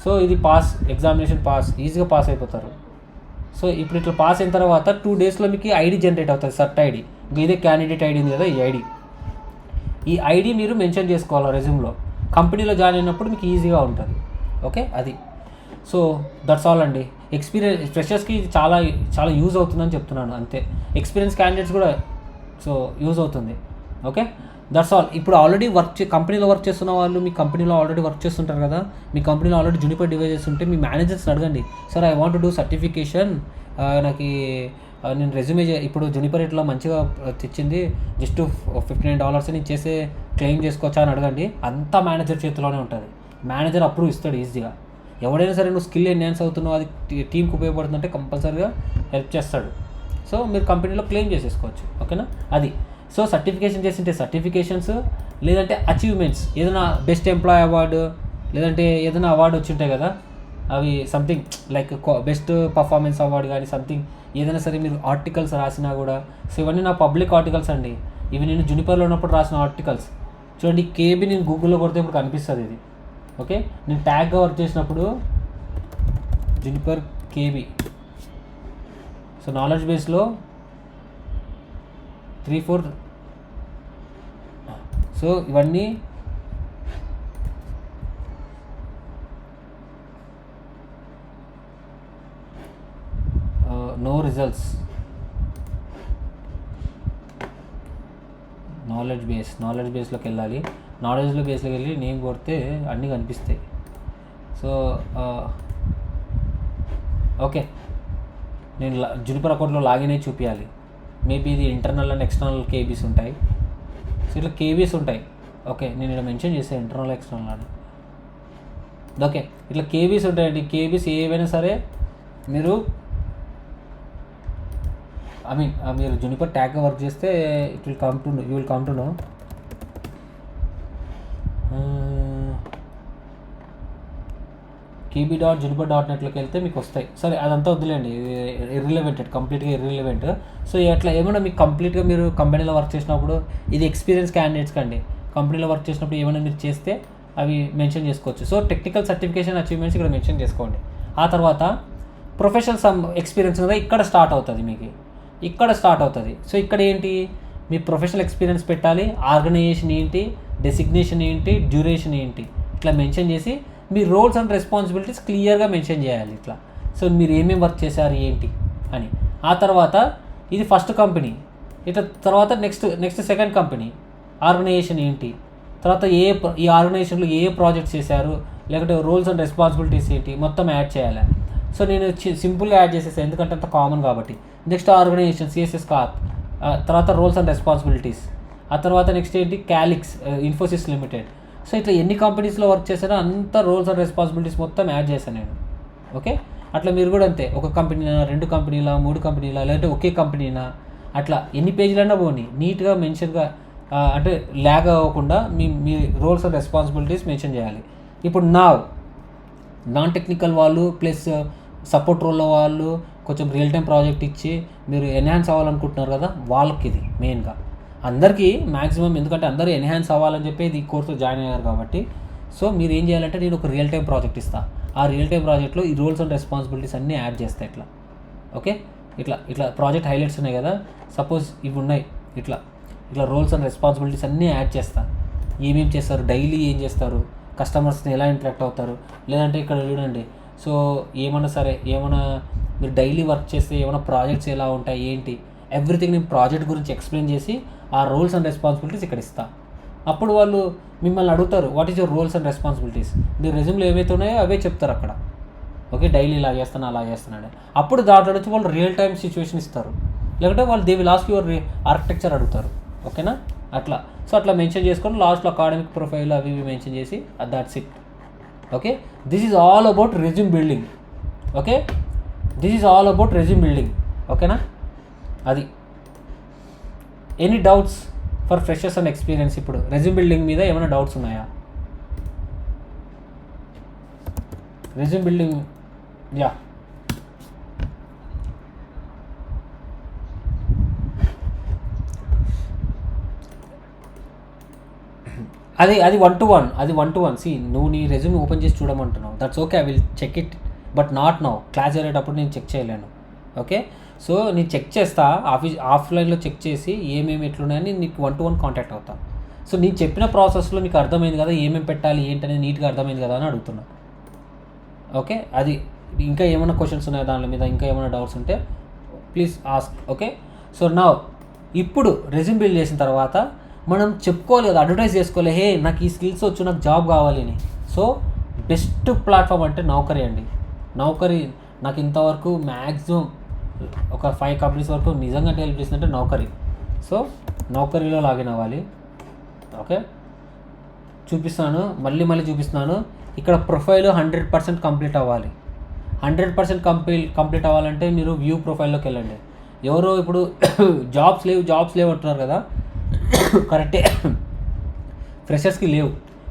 Speaker 1: సో ఇది పాస్, ఎగ్జామినేషన్ పాస్, ఈజీగా పాస్ అయిపోతారు. సో ఇప్పుడు ఇట్లా పాస్ అయిన తర్వాత 2 డేస్లో మీకు ఐడి జనరేట్ అవుతుంది, సర్ట్ ఐడి. ఇదే క్యాండిడేట్ ఐడి ఉంది కదా, ఈ ఐడి మీరు మెన్షన్ చేసుకోవాలి రెజ్యూమ్లో. కంపెనీలో జాయిన్ అయినప్పుడు మీకు ఈజీగా ఉంటుంది. ఓకే, అది. సో దట్స్ ఆల్ అండి. ఎక్స్పీరియన్స్ ఫ్రెషర్స్కి ఇది చాలా చాలా యూజ్ అవుతుందని చెప్తున్నాను అంతే. ఎక్స్పీరియన్స్ క్యాండిడేట్స్ కూడా సో యూజ్ అవుతుంది. Okay, that's all. ఇప్పుడు ఆల్రెడీ కంపెనీలో వర్క్ చేస్తున్న వాళ్ళు, మీ కంపెనీలో ఆల్రెడీ వర్క్ చేస్తుంటారు కదా, మీ కంపెనీలో ఆల్రెడీ జూనిపర్ డివైజెస్ ఉంటే మీ మేనేజర్స్ని అడగండి, sir I want to do certification, నాకు నేను రెజ్యూమే ఇప్పుడు జూనిపర్ ఇట్లా మంచిగా తెచ్చింది, జస్ట్ $59 నేను చేసే క్లెయిమ్ చేసుకోవచ్చా అని అడగండి. అంతా మేనేజర్ చేతిలోనే ఉంటుంది. మేనేజర్ అప్రూవ్ ఇస్తాడు ఈజీగా. ఎవడైనా సరే నువ్వు స్కిల్ ఎన్హాన్స్ అవుతున్నావు, అది టీంకి ఉపయోగపడుతుందంటే కంపల్సరీగా హెల్ప్ చేస్తాడు. సో మీరు కంపెనీలో క్లెయిమ్ చేసేసుకోవచ్చు. ఓకేనా, అది. సో సర్టిఫికేషన్ చేసింటే సర్టిఫికేషన్స్, లేదంటే అచీవ్మెంట్స్, ఏదైనా బెస్ట్ ఎంప్లాయ్ అవార్డు, లేదంటే ఏదైనా అవార్డు వచ్చి ఉంటాయి కదా, అవి something like best performance award కానీ సంథింగ్ ఏదైనా సరే మీరు ఆర్టికల్స్ రాసినా కూడా. సో ఇవన్నీ నా పబ్లిక్ ఆర్టికల్స్ అండి. ఇవి నేను జూనిపర్లో ఉన్నప్పుడు రాసిన ఆర్టికల్స్. చూడండి, కేబీ నేను గూగుల్లో కొడితే ఇప్పుడు కనిపిస్తుంది ఇది. ఓకే, నేను ట్యాగ్గా వర్క్ చేసినప్పుడు జూనిపర్ కేబీ. సో నాలెడ్జ్ బేస్లో 3-4. సో ఇవన్నీ నో రిజల్ట్స్. నాలెడ్జ్ బేస్లోకి వెళ్ళాలి. నాలెడ్జ్లో బేస్లోకి వెళ్ళి నేమ్ కొడితే అన్నీ కనిపిస్తాయి. సో ఓకే, నేను జునిపర్ అకౌంట్లో లాగిన్ అయ్యి చూపించాలి. మేబీ ఇది ఇంటర్నల్ అండ్ ఎక్స్టర్నల్ కేబీస్ ఉంటాయి. సో ఇట్లా కేబీస్ ఉంటాయి. ఓకే, నేను ఇక్కడ మెన్షన్ చేస్తాను ఇంటర్నల్ ఎక్స్టర్నల్ అని. ఓకే, ఇట్లా కేబీస్ ఉంటాయండి. కేబీస్ ఏవైనా సరే మీరు మీరు జునిపర్ ట్యాగ్గా వర్క్ చేస్తే you will come to know. kb.juniper.netలోకి వెళ్తే మీకు వస్తాయి. సరే అదంతా వద్దులేండి, కంప్లీట్గా ఇర్రిలవెంట్. సో అట్లా ఏమైనా మీకు కంప్లీట్గా మీరు కంపెనీలో వర్క్ చేసినప్పుడు, ఇది ఎక్స్పీరియన్స్ క్యాండిడేట్స్ కండి, కంపెనీలో వర్క్ చేసినప్పుడు ఏమైనా మీరు చేస్తే అవి మెన్షన్ చేసుకోవచ్చు. సో టెక్నికల్ సర్టిఫికేషన్ అచీవ్మెంట్స్ ఇక్కడ మెన్షన్ చేసుకోండి. ఆ తర్వాత ప్రొఫెషనల్ ఎక్స్పీరియన్స్ కదా ఇక్కడ స్టార్ట్ అవుతుంది మీకు. సో ఇక్కడ ఏంటి, మీ ప్రొఫెషనల్ ఎక్స్పీరియన్స్ పెట్టాలి, ఆర్గనైజేషన్ ఏంటి, డెసిగ్నేషన్ ఏంటి, డ్యూరేషన్ ఏంటి, ఇట్లా మెన్షన్ చేసి మీ రోల్స్ అండ్ రెస్పాన్సిబిలిటీస్ క్లియర్గా మెన్షన్ చేయాలి ఇట్లా. సో మీరు ఏమేమి వర్క్ చేశారు ఏంటి అని. ఆ తర్వాత ఇది ఫస్ట్ కంపెనీ, ఇట్లా తర్వాత నెక్స్ట్ సెకండ్ కంపెనీ, ఆర్గనైజేషన్ ఏంటి, తర్వాత ఈ ఆర్గనైజేషన్లో ఏ ప్రాజెక్ట్స్ చేశారు, లేకపోతే రోల్స్ అండ్ రెస్పాన్సిబిలిటీస్ ఏంటి, మొత్తం యాడ్ చేయాలి. సో నేను సింపుల్గా యాడ్ చేసేసాను ఎందుకంటే అంత కామన్ కాబట్టి. నెక్స్ట్ ఆర్గనైజేషన్ సిఎస్ఎస్ కార్, తర్వాత రోల్స్ అండ్ రెస్పాన్సిబిలిటీస్, ఆ తర్వాత నెక్స్ట్ ఏంటి క్యాలిక్స్, ఇన్ఫోసిస్ లిమిటెడ్. సో ఇట్లా ఎన్ని కంపెనీస్లో వర్క్ చేశారో అంత రోల్స్ అండ్ రెస్పాన్సిబిలిటీస్ మొత్తం యాడ్ చేశాను నేను. ఓకే, అట్లా మీరు కూడా అంతే, ఒక కంపెనీనా, 2 కంపెనీలా, 3 కంపెనీలా, లేదంటే ఒకే కంపెనీనా, అట్లా ఎన్ని పేజీలైనా పోనీ నీట్గా మెన్షన్గా, అంటే ల్యాగ్ అవ్వకుండా మీ రోల్స్ అండ్ రెస్పాన్సిబిలిటీస్ మెన్షన్ చేయాలి. ఇప్పుడు నాన్ టెక్నికల్ వాళ్ళు ప్లస్ సపోర్ట్ రోల్లో వాళ్ళు కొంచెం రియల్ టైం ప్రాజెక్ట్ ఇచ్చి మీరు ఎన్హాన్స్ అవ్వాలనుకుంటున్నారు కదా, వాళ్ళకి ఇది మెయిన్గా అందరికీ మ్యాక్సిమం, ఎందుకంటే అందరూ ఎన్హాన్స్ అవ్వాలని చెప్పి ఇది కోర్సులో జాయిన్ అయ్యారు కాబట్టి. సో మీరు ఏం చేయాలంటే నేను ఒక రియల్ టైం ప్రాజెక్ట్ ఇస్తాను, ఆ రియల్ టైం ప్రాజెక్ట్లో ఈ రోల్స్ అండ్ రెస్పాన్సిబిలిటీస్ అన్నీ యాడ్ చేస్తాయి ఇట్లా. ఓకే, ఇట్లా ప్రాజెక్ట్ హైలైట్స్ ఉన్నాయి కదా, సపోజ్ ఇవి ఉన్నాయి, ఇట్లా రోల్స్ అండ్ రెస్పాన్సిబిలిటీస్ అన్నీ యాడ్ చేస్తాను. ఏమేమి చేస్తారు, డైలీ ఏం చేస్తారు, కస్టమర్స్ని ఎలా ఇంటరాక్ట్ అవుతారు, లేదంటే ఇక్కడ చూడండి. సో ఏమైనా మీరు డైలీ వర్క్ చేస్తే ఏమైనా ప్రాజెక్ట్స్ ఎలా ఉంటాయి ఏంటి, ఎవ్రీథింగ్ నేను ప్రాజెక్ట్ గురించి ఎక్స్ప్లెయిన్ చేసి ఆ రోల్స్ అండ్ రెస్పాన్సిబిలిటీస్ ఇక్కడ ఇస్తాను. అప్పుడు వాళ్ళు మిమ్మల్ని అడుగుతారు what is your roles and responsibilities, మీ రెజ్యూమ్లో ఏవైతే ఉన్నాయో అవే చెప్తారు అక్కడ. ఓకే, డైలీ ఇలా చేస్తాను అలా చేస్తున్నాడు. అప్పుడు దాంట్లో నుంచి వాళ్ళు రియల్ టైం సిచ్యువేషన్ ఇస్తారు, లేకపోతే వాళ్ళు they will ask your architecture అడుగుతారు. ఓకేనా, అట్లా. సో అట్లా మెన్షన్ చేసుకొని లాస్ట్లో అకాడమిక్ ప్రొఫైల్ అవి ఇవి మెన్షన్ చేసి that's it. Okay, this is all about resume building. ఓకేనా, అది. Any doubts for freshers and experience? ఇప్పుడు రెజ్యూమ్ బిల్డింగ్ మీద ఏమైనా డౌట్స్ ఉన్నాయా? రెజ్యూమ్ బిల్డింగ్, యా, అది 1-to-1, అది 1-to-1. సి నువ్వు నీ రెజ్యూమ్ ఓపెన్ చేసి చూడమంటున్నావు, that's okay, I will check it, but not now. Class జరిగేటప్పుడు నేను చెక్ చేయలేను. ఓకే, సో నేను చెక్ చేస్తా, ఆఫ్లైన్లో చెక్ చేసి ఏమేమి ఎట్లున్నాయని నీకు 1-to-1 కాంటాక్ట్ అవుతా. సో నేను చెప్పిన ప్రాసెస్లో నీకు అర్థమైంది కదా, ఏమేమి పెట్టాలి ఏంటనేది నీట్గా అర్థమైంది కదా అని అడుగుతున్నా. ఓకే, అది. ఇంకా ఏమైనా క్వశ్చన్స్ ఉన్నాయా దాని మీద, ఇంకా ఏమైనా డౌట్స్ ఉంటే ప్లీజ్ ఆస్క్. ఓకే, సో ఇప్పుడు రెజ్యూమ్ బిల్డ్ చేసిన తర్వాత మనం చెప్పుకోవాలి కదా, అడ్వర్టైజ్ చేసుకోవాలి, హే నాకు ఈ స్కిల్స్ వచ్చు, నాకు జాబ్ కావాలి అని. సో బెస్ట్ ప్లాట్ఫామ్ అంటే నౌకరీ అండి. నౌకరీ నాకు ఇంతవరకు మ్యాక్సిమం ఒక 5 కంపెనీస్ వరకు నిజంగా హెల్ప్ చేసిందంటే నౌకరీ. సో నౌకరీలో లాగిన్ అవ్వాలి. ఓకే, చూపిస్తాను, మళ్ళీ చూపిస్తున్నాను. ఇక్కడ ప్రొఫైల్ 100% కంప్లీట్ అవ్వాలి. 100% కంప్లీట్ అవ్వాలంటే మీరు వ్యూ ప్రొఫైల్లోకి వెళ్ళండి. ఎవరో ఇప్పుడు జాబ్స్ లేవు అంటున్నారు కదా, కరెక్టే, ఫ్రెషర్స్కి లేవు,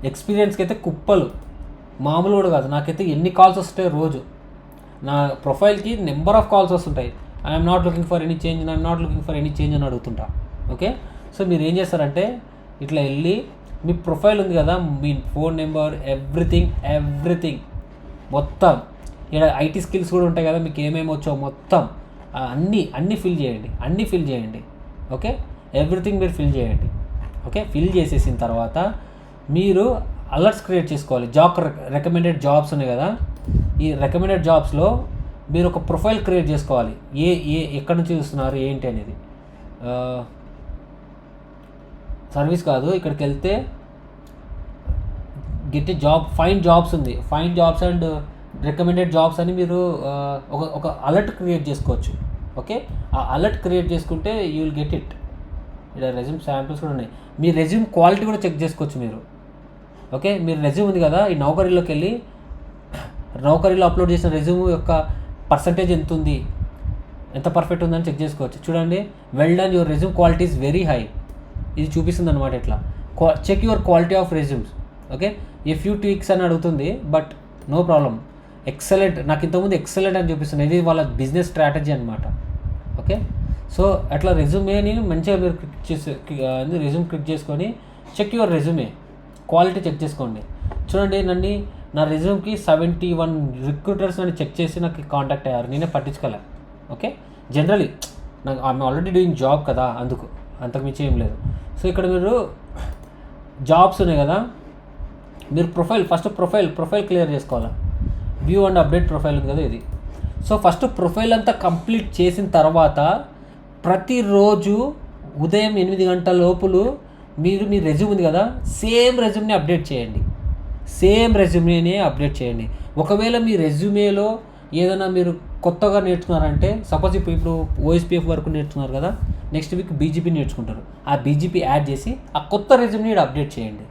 Speaker 1: ఎక్స్పీరియన్స్కి అయితే కుప్పలు, మామూలు కూడా కాదు. నాకైతే ఎన్ని కాల్స్ వస్తాయి రోజు, నా ప్రొఫైల్కి నెంబర్ ఆఫ్ కాల్స్ వస్తుంటాయి. I'm not looking for any change అని అడుగుతుంటా. ఓకే, సో మీరు ఏం చేస్తారంటే ఇట్లా వెళ్ళి మీ ప్రొఫైల్ ఉంది కదా, మీ ఫోన్ నెంబర్, ఎవ్రీథింగ్ మొత్తం, ఇక్కడ ఐటీ స్కిల్స్ కూడా ఉంటాయి కదా, మీకు ఏమేమి వచ్చో మొత్తం అన్నీ ఫిల్ చేయండి. ఓకే, ఎవ్రీథింగ్ మీరు ఫిల్ చేయండి. ఓకే, ఫిల్ చేసేసిన తర్వాత మీరు అలర్ట్స్ క్రియేట్ చేసుకోవాలి. రికమెండెడ్ జాబ్స్ ఉన్నాయి కదా, ఈ రికమెండెడ్ జాబ్స్లో మీరు ఒక ప్రొఫైల్ క్రియేట్ చేసుకోవాలి. ఎక్కడి నుంచి చూస్తున్నారు ఏంటి అనేది. సర్వీస్ కాదు, ఇక్కడికి వెళ్తే get a job, find jobs ఉంది, find jobs and recommended jobs అని మీరు ఒక అలర్ట్ క్రియేట్ చేసుకోవచ్చు. ఓకే, ఆ అలర్ట్ క్రియేట్ చేసుకుంటే యూ విల్ గెట్ ఇట్. ఇక్కడ రెజ్యూమ్ శాంపిల్స్ కూడా ఉన్నాయి. మీ రెజ్యూమ్ క్వాలిటీ కూడా చెక్ చేసుకోవచ్చు మీరు. ఓకే, మీరు రెజ్యూమ్ ఉంది కదా, ఈ నౌకరీలోకి వెళ్ళి నౌకరీలో అప్లోడ్ చేసిన రెజ్యూమ్ యొక్క పర్సంటేజ్ ఎంత ఉంది, ఎంత పర్ఫెక్ట్ ఉందని చెక్ చేసుకోవచ్చు. చూడండి, well done, your resume quality is very high, ఇది చూపిస్తుంది అనమాట. ఇట్లా check your quality of resumes. Okay, a few tweaks అని అడుగుతుంది, బట్ నో ప్రాబ్లం. ఎక్సలెంట్, నాకు ఇంతకుముందు ఎక్సలెంట్ అని చూపిస్తుంది, ఇది వాళ్ళ బిజినెస్ స్ట్రాటజీ అనమాట. ఓకే, సో అట్లా రెజ్యూమేని మంచిగా మీరు రెజ్యూమ్ క్లిక్ చేసుకొని check your resume quality check చేసుకోండి. చూడండి, నా రెజ్యూమ్కి 71 రిక్రూటర్స్ నన్ను చెక్ చేసి నాకు కాంటాక్ట్ అయ్యారు, నేనే పట్టించుకోలే. ఓకే, జనరలీ నాకు ఐఎమ్ ఆల్రెడీ డూయింగ్ జాబ్ కదా, అంతకు మించి ఏం లేదు. సో ఇక్కడ మీరు జాబ్స్ ఉన్నాయి కదా, మీరు ఫస్ట్ ప్రొఫైల్ క్లియర్ చేసుకోవాలి. వ్యూ అండ్ అప్డేట్ ప్రొఫైల్ ఉంది కదా ఇది. సో ఫస్ట్ ప్రొఫైల్ అంతా కంప్లీట్ చేసిన తర్వాత ప్రతిరోజు ఉదయం 8 గంటల లోపులు మీరు మీ రెజ్యూమ్ ఉంది కదా, సేమ్ రెజ్యూమ్ని అప్డేట్ చేయండి. ఒకవేళ మీ రెజ్యూమేలో ఏదైనా మీరు కొత్తగా నేర్చుకున్నారంటే, సపోజ్ ఇప్పుడు ఓఎస్పీఎఫ్ వరకు నేర్చుకున్నారు కదా, నెక్స్ట్ వీక్ బీజీపీ నేర్చుకుంటారు, ఆ బీజీపీ యాడ్ చేసి ఆ కొత్త రెజ్యూమ్ని అప్డేట్ చేయండి.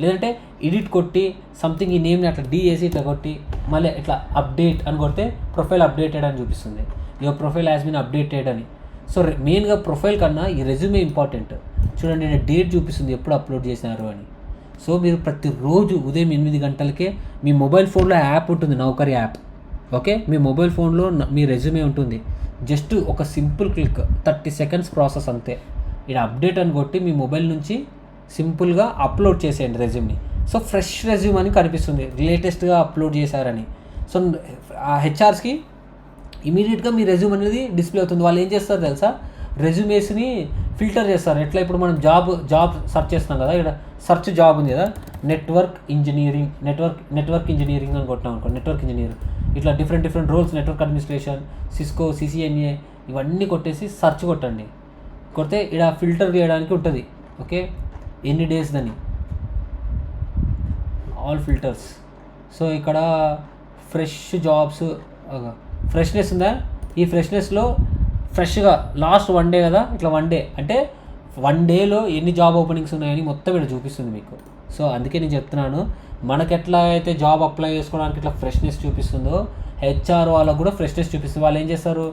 Speaker 1: లేదంటే ఎడిట్ కొట్టి సంథింగ్ ఈ నేమ్ని అట్లా చేసి ఇట్లా కొట్టి మళ్ళీ ఇట్లా అప్డేట్ అని కొడితే ప్రొఫైల్ అప్డేటెడ్ అని చూపిస్తుంది, your profile has been updated అని. సో మెయిన్గా ప్రొఫైల్ కన్నా ఈ రెజ్యూమే ఇంపార్టెంట్. చూడండి, నేను డేట్ చూపిస్తుంది ఎప్పుడు అప్లోడ్ చేసినారు అని. సో మీరు ప్రతిరోజు ఉదయం 8 గంటలకే మీ మొబైల్ ఫోన్లో యాప్ ఉంటుంది, నౌకరీ యాప్. ఓకే, మీ మొబైల్ ఫోన్లో మీ రెజ్యూమే ఉంటుంది. జస్ట్ ఒక సింపుల్ క్లిక్, 30 సెకండ్స్ ప్రాసెస్ అంతే. ఇక్కడ అప్డేట్ అని కొట్టి మీ మొబైల్ నుంచి సింపుల్గా అప్లోడ్ చేసేయండి రెజ్యూమ్ని. సో ఫ్రెష్ రెజ్యూమ్ అని కనిపిస్తుంది, లేటెస్ట్గా అప్లోడ్ చేశారని. సో ఆ హెచ్ఆర్స్కి ఇమీడియట్గా మీ రెజ్యూమ్ అనేది డిస్ప్లే అవుతుంది. వాళ్ళు ఏం చేస్తారు తెలుసా, రెజ్యూమేస్ని ఫిల్టర్ చేస్తారు. ఎట్లా ఇప్పుడు మనం జాబ్ సెర్చ్ చేస్తున్నాం కదా, ఇక్కడ సెర్చ్ జాబ్ ఉంది కదా, నెట్వర్క్ ఇంజనీరింగ్ అని కొట్టినాం అనుకో, నెట్వర్క్ ఇంజనీర్, ఇట్లా different roles, network administration, Cisco, CCNA, ఇవన్నీ కొట్టేసి సెర్చ్ కొట్టండి. కొడితే ఇక్కడ ఫిల్టర్ చేయడానికి ఉంటుంది. ఓకే, ఎన్ని డేస్ దాన్ని, ఆల్ ఫిల్టర్స్. సో ఇక్కడ ఫ్రెష్ జాబ్స్, ఫ్రెష్నెస్ ఉందా, ఈ ఫ్రెష్నెస్లో ఫ్రెష్గా లాస్ట్ 1 డే కదా, ఇట్లా 1 డే అంటే 1 డేలో ఎన్ని జాబ్ ఓపెనింగ్స్ ఉన్నాయని మొత్తం ఇక్కడ చూపిస్తుంది మీకు. సో అందుకే నేను చెప్తున్నాను, మనకి ఎట్లా అయితే జాబ్ అప్లై చేసుకోవడానికి ఇట్లా ఫ్రెష్నెస్ చూపిస్తుందో, హెచ్ఆర్ వాళ్ళకు కూడా ఫ్రెష్నెస్ చూపిస్తుంది. వాళ్ళు ఏం చేస్తారు,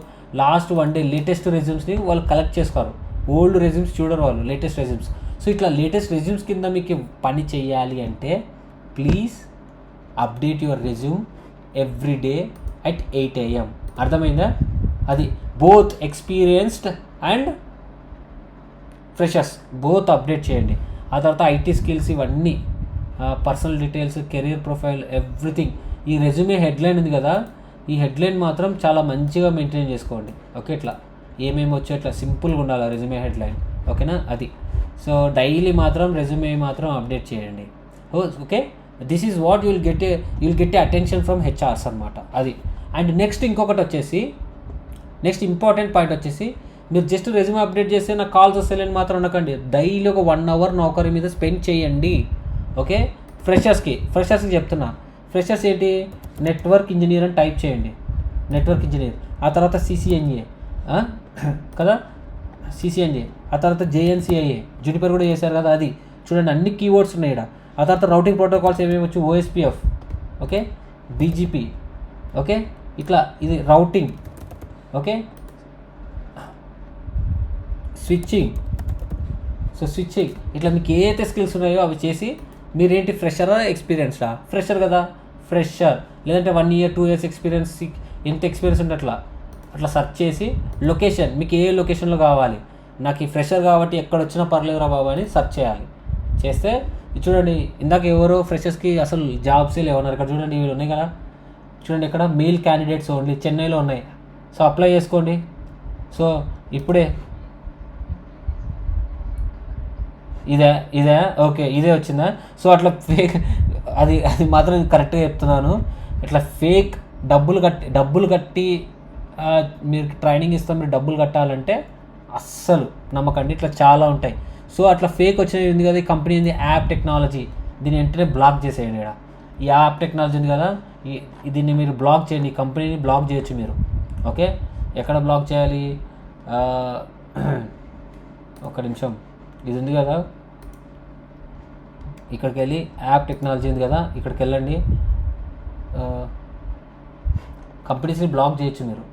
Speaker 1: లాస్ట్ 1 డే లేటెస్ట్ రెజ్యూమ్స్ని వాళ్ళు కలెక్ట్ చేసుకోరు, ఓల్డ్ రెజ్యూమ్స్ చూడరు వాళ్ళు, లేటెస్ట్ రెజ్యూమ్స్. సో ఇట్లా లేటెస్ట్ రెజ్యూమ్స్ కింద మీకు పని చేయాలి అంటే please update your resume every day at 8 AM. అర్థమైందా? అది both experienced and freshers both update చేయండి. ఆ తర్వాత ఐటీ స్కిల్స్, ఇవన్నీ personal details, career profile, everything. ఈ రెజ్యూమే హెడ్లైన్ ఉంది కదా, ఈ హెడ్లైన్ మాత్రం చాలా మంచిగా మెయింటైన్ చేసుకోండి. ఓకే, ఇట్లా ఏమేమి వచ్చో ఇట్లా సింపుల్గా ఉండాలి రెజ్యూమే హెడ్లైన్. ఓకేనా, అది. సో డైలీ మాత్రం రెజ్యూమే మాత్రం అప్డేట్ చేయండి. Okay, this is what you'll get a attention from HRs అనమాట, అది. అండ్ నెక్స్ట్ ఇంపార్టెంట్ పాయింట్ వచ్చేసి, మీరు జస్ట్ రెజ్యూమే అప్డేట్ చేస్తే నాకు కాల్స్ వస్తలేని మాత్రం అనకండి. డైలీ ఒక 1 hour నౌకరీ మీద స్పెండ్ చేయండి. ఓకే, ఫ్రెషర్స్కి చెప్తున్నా, ఫ్రెషర్స్ ఏంటి, నెట్వర్క్ ఇంజనీర్ అని టైప్ చేయండి, నెట్వర్క్ ఇంజనీర్. ఆ తర్వాత సిసిఎన్ఏ కదా, సిసిఎన్ఏ. ఆ తర్వాత జేఎన్సిఐఏ, జూనిపర్ కూడా చేశారు కదా, అది చూడండి, అన్ని కీవర్డ్స్ ఉన్నాయి ఇక్కడ. ఆ తర్వాత రౌటింగ్ ప్రోటోకాల్స్ ఏమేమి వచ్చు, ఓఎస్పిఎఫ్, ఓకే, బీజీపీ, ఓకే, ఇట్లా ఇది routing, okay, switching. So switching, ఇట్లా మీకు ఏదైతే స్కిల్స్ ఉన్నాయో అవి చేసి మీరేంటి, ఫ్రెషరా ఎక్స్పీరియన్స్డా? ఫ్రెషర్ కదా, ఫ్రెషర్. లేదంటే 1 year 2 years ఎక్స్పీరియన్స్, ఎంత ఎక్స్పీరియన్స్ ఉంటే అట్లా సెర్చ్ చేసి లొకేషన్, మీకు ఏ లొకేషన్లో కావాలి, నాకు ఈ ఫ్రెషర్ కాబట్టి ఎక్కడ వచ్చినా పర్లేదురా బాబు అని సెర్చ్ చేయాలి. చేస్తే చూడండి, ఇందాక ఎవరో ఫ్రెషర్స్కి అసలు జాబ్సే లేవన్నారు. ఇక్కడ చూడండి, ఇవి ఉన్నాయి కదా, చూడండి ఇక్కడ మెయిల్ క్యాండిడేట్స్ ఓన్లీ, చెన్నైలో ఉన్నాయి. సో అప్లై చేసుకోండి. సో ఇప్పుడే ఇదే ఓకే, ఇదే వచ్చిందా? సో అట్లా ఫేక్, అది మాత్రం కరెక్ట్గా చెప్తున్నాను. ఇట్లా ఫేక్ డబ్బులు కట్టి మీరు ట్రైనింగ్ ఇస్తాం, మీరు డబ్బులు కట్టాలంటే అస్సలు నమ్మకండి. ఇట్లా చాలా ఉంటాయి. సో అట్లా ఫేక్ వచ్చినవి ఉంది కదా, ఈ కంపెనీ ఉంది యాప్ టెక్నాలజీ, దీన్ని వెంటనే బ్లాక్ చేసేయండి. ఇక్కడ ఈ యాప్ టెక్నాలజీ ఉంది కదా, దీన్ని మీరు బ్లాక్ చేయండి, ఈ కంపెనీని బ్లాక్ చేయొచ్చు మీరు. ఓకే, ఎక్కడ బ్లాక్ చేయాలి? ఒక నిమిషం, ఇది ఉంది కదా, ఇక్కడికి వెళ్ళి యాప్ టెక్నాలజీ ఉంది కదా, ఇక్కడికి వెళ్ళండి. కంపెనీస్ని బ్లాక్ చేయొచ్చు మీరు.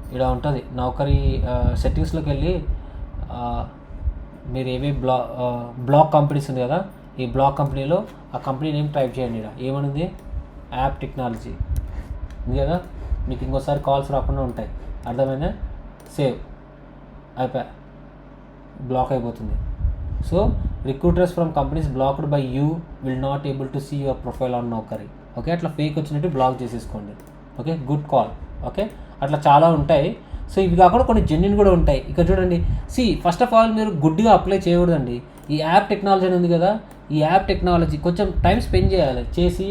Speaker 1: ఇక్కడ ఉంటుంది నౌకరీ సెట్టింగ్స్లోకి వెళ్ళి మీరు ఏవి బ్లాక్ కంపెనీస్ ఉంది కదా, ఈ బ్లాక్ కంపెనీలో ఆ కంపెనీ నేమ్ టైప్ చేయండి. ఇక్కడ ఏమనుంది? యాప్ టెక్నాలజీ ఉంది కదా, మీకు ఇంకోసారి కాల్స్ రాకుండా ఉంటాయి. అర్థమైందా? సేవ్ అయిపోయా, బ్లాక్ అయిపోతుంది. So recruiters from companies blocked by you will not able to see your profile on Naukri. Okay, అట్లా ఫేక్ వచ్చినట్టు బ్లాక్ చేసేసుకోండి. Okay, good call. ఓకే, అట్లా చాలా ఉంటాయి. సో ఇవి కాకుండా కొన్ని జెన్యున్ కూడా ఉంటాయి. ఇక్కడ చూడండి, ఫస్ట్ ఆఫ్ ఆల్ మీరు గుడ్డిగా అప్లై చేయకూడదండి. ఈ యాప్ టెక్నాలజీ అని ఉంది కదా, ఈ యాప్ టెక్నాలజీ కొంచెం టైం స్పెండ్ చేయాలి. చేసి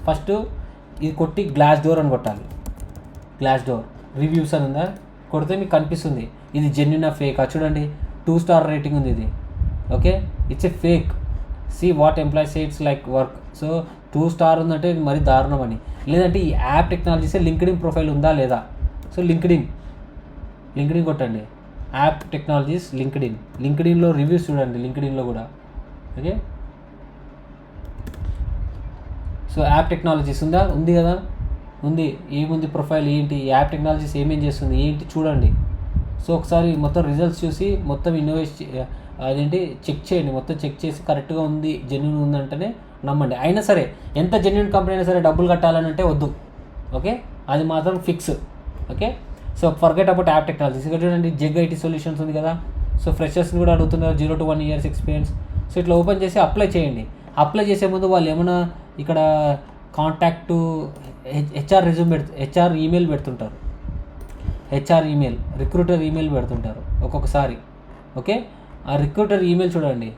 Speaker 1: ఫస్ట్ ఇది కొట్టి గ్లాస్ డోర్ అని కొట్టాలి. గ్లాస్ డోర్ రివ్యూస్ అని ఉందా, కొడితే మీకు కనిపిస్తుంది ఇది జెన్యున్ ఫేకా. చూడండి 2 స్టార్ రేటింగ్ ఉంది ఇది. Okay, it's a fake. What employees say it's like work. So 2 star ఉందంటే ఇది మరీ దారుణం అని. లేదంటే ఈ యాప్ టెక్నాలజీసే లింక్డ్ఇన్ ప్రొఫైల్ ఉందా లేదా. సో లింక్డ్ఇన్ కొట్టండి, యాప్ టెక్నాలజీస్ లింక్డ్ఇన్లో రివ్యూస్ చూడండి, లింక్డ్ఇన్లో కూడా. ఓకే, సో యాప్ టెక్నాలజీస్ ఉంది కదా, ఉంది. ఏముంది ప్రొఫైల్, ఏంటి యాప్ టెక్నాలజీస్ ఏమేం చేస్తుంది ఏంటి చూడండి. సో ఒకసారి మొత్తం రిజల్ట్స్ చూసి మొత్తం చెక్ చేయండి. మొత్తం చెక్ చేసి కరెక్ట్గా ఉంది, జెన్యున్ ఉందంటేనే నమ్మండి. అయినా సరే ఎంత జెన్యున్ కంపెనీ అయినా సరే డబ్బులు కట్టాలని అంటే వద్దు. ఓకే, అది మాత్రం fix. Okay, so forget about app technologies. ఇక్కడ చూడండి జెగ్ ఐటీ సొల్యూషన్స్ ఉంది కదా, సో ఫ్రెషర్స్ని కూడా అడుగుతున్నారు 0 to 1 years ఎక్స్పీరియన్స్. సో ఇట్లా ఓపెన్ చేసి అప్లై చేయండి. అప్లై చేసే ముందు వాళ్ళు ఏమైనా ఇక్కడ కాంటాక్ట్ హెచ్ఆర్ ఈమెయిల్ పెడుతుంటారు, రిక్రూటర్ ఈమెయిల్ పెడుతుంటారు ఒక్కొక్కసారి. ఓకే, ఆ రిక్రూటర్ ఈమెయిల్ చూడండి.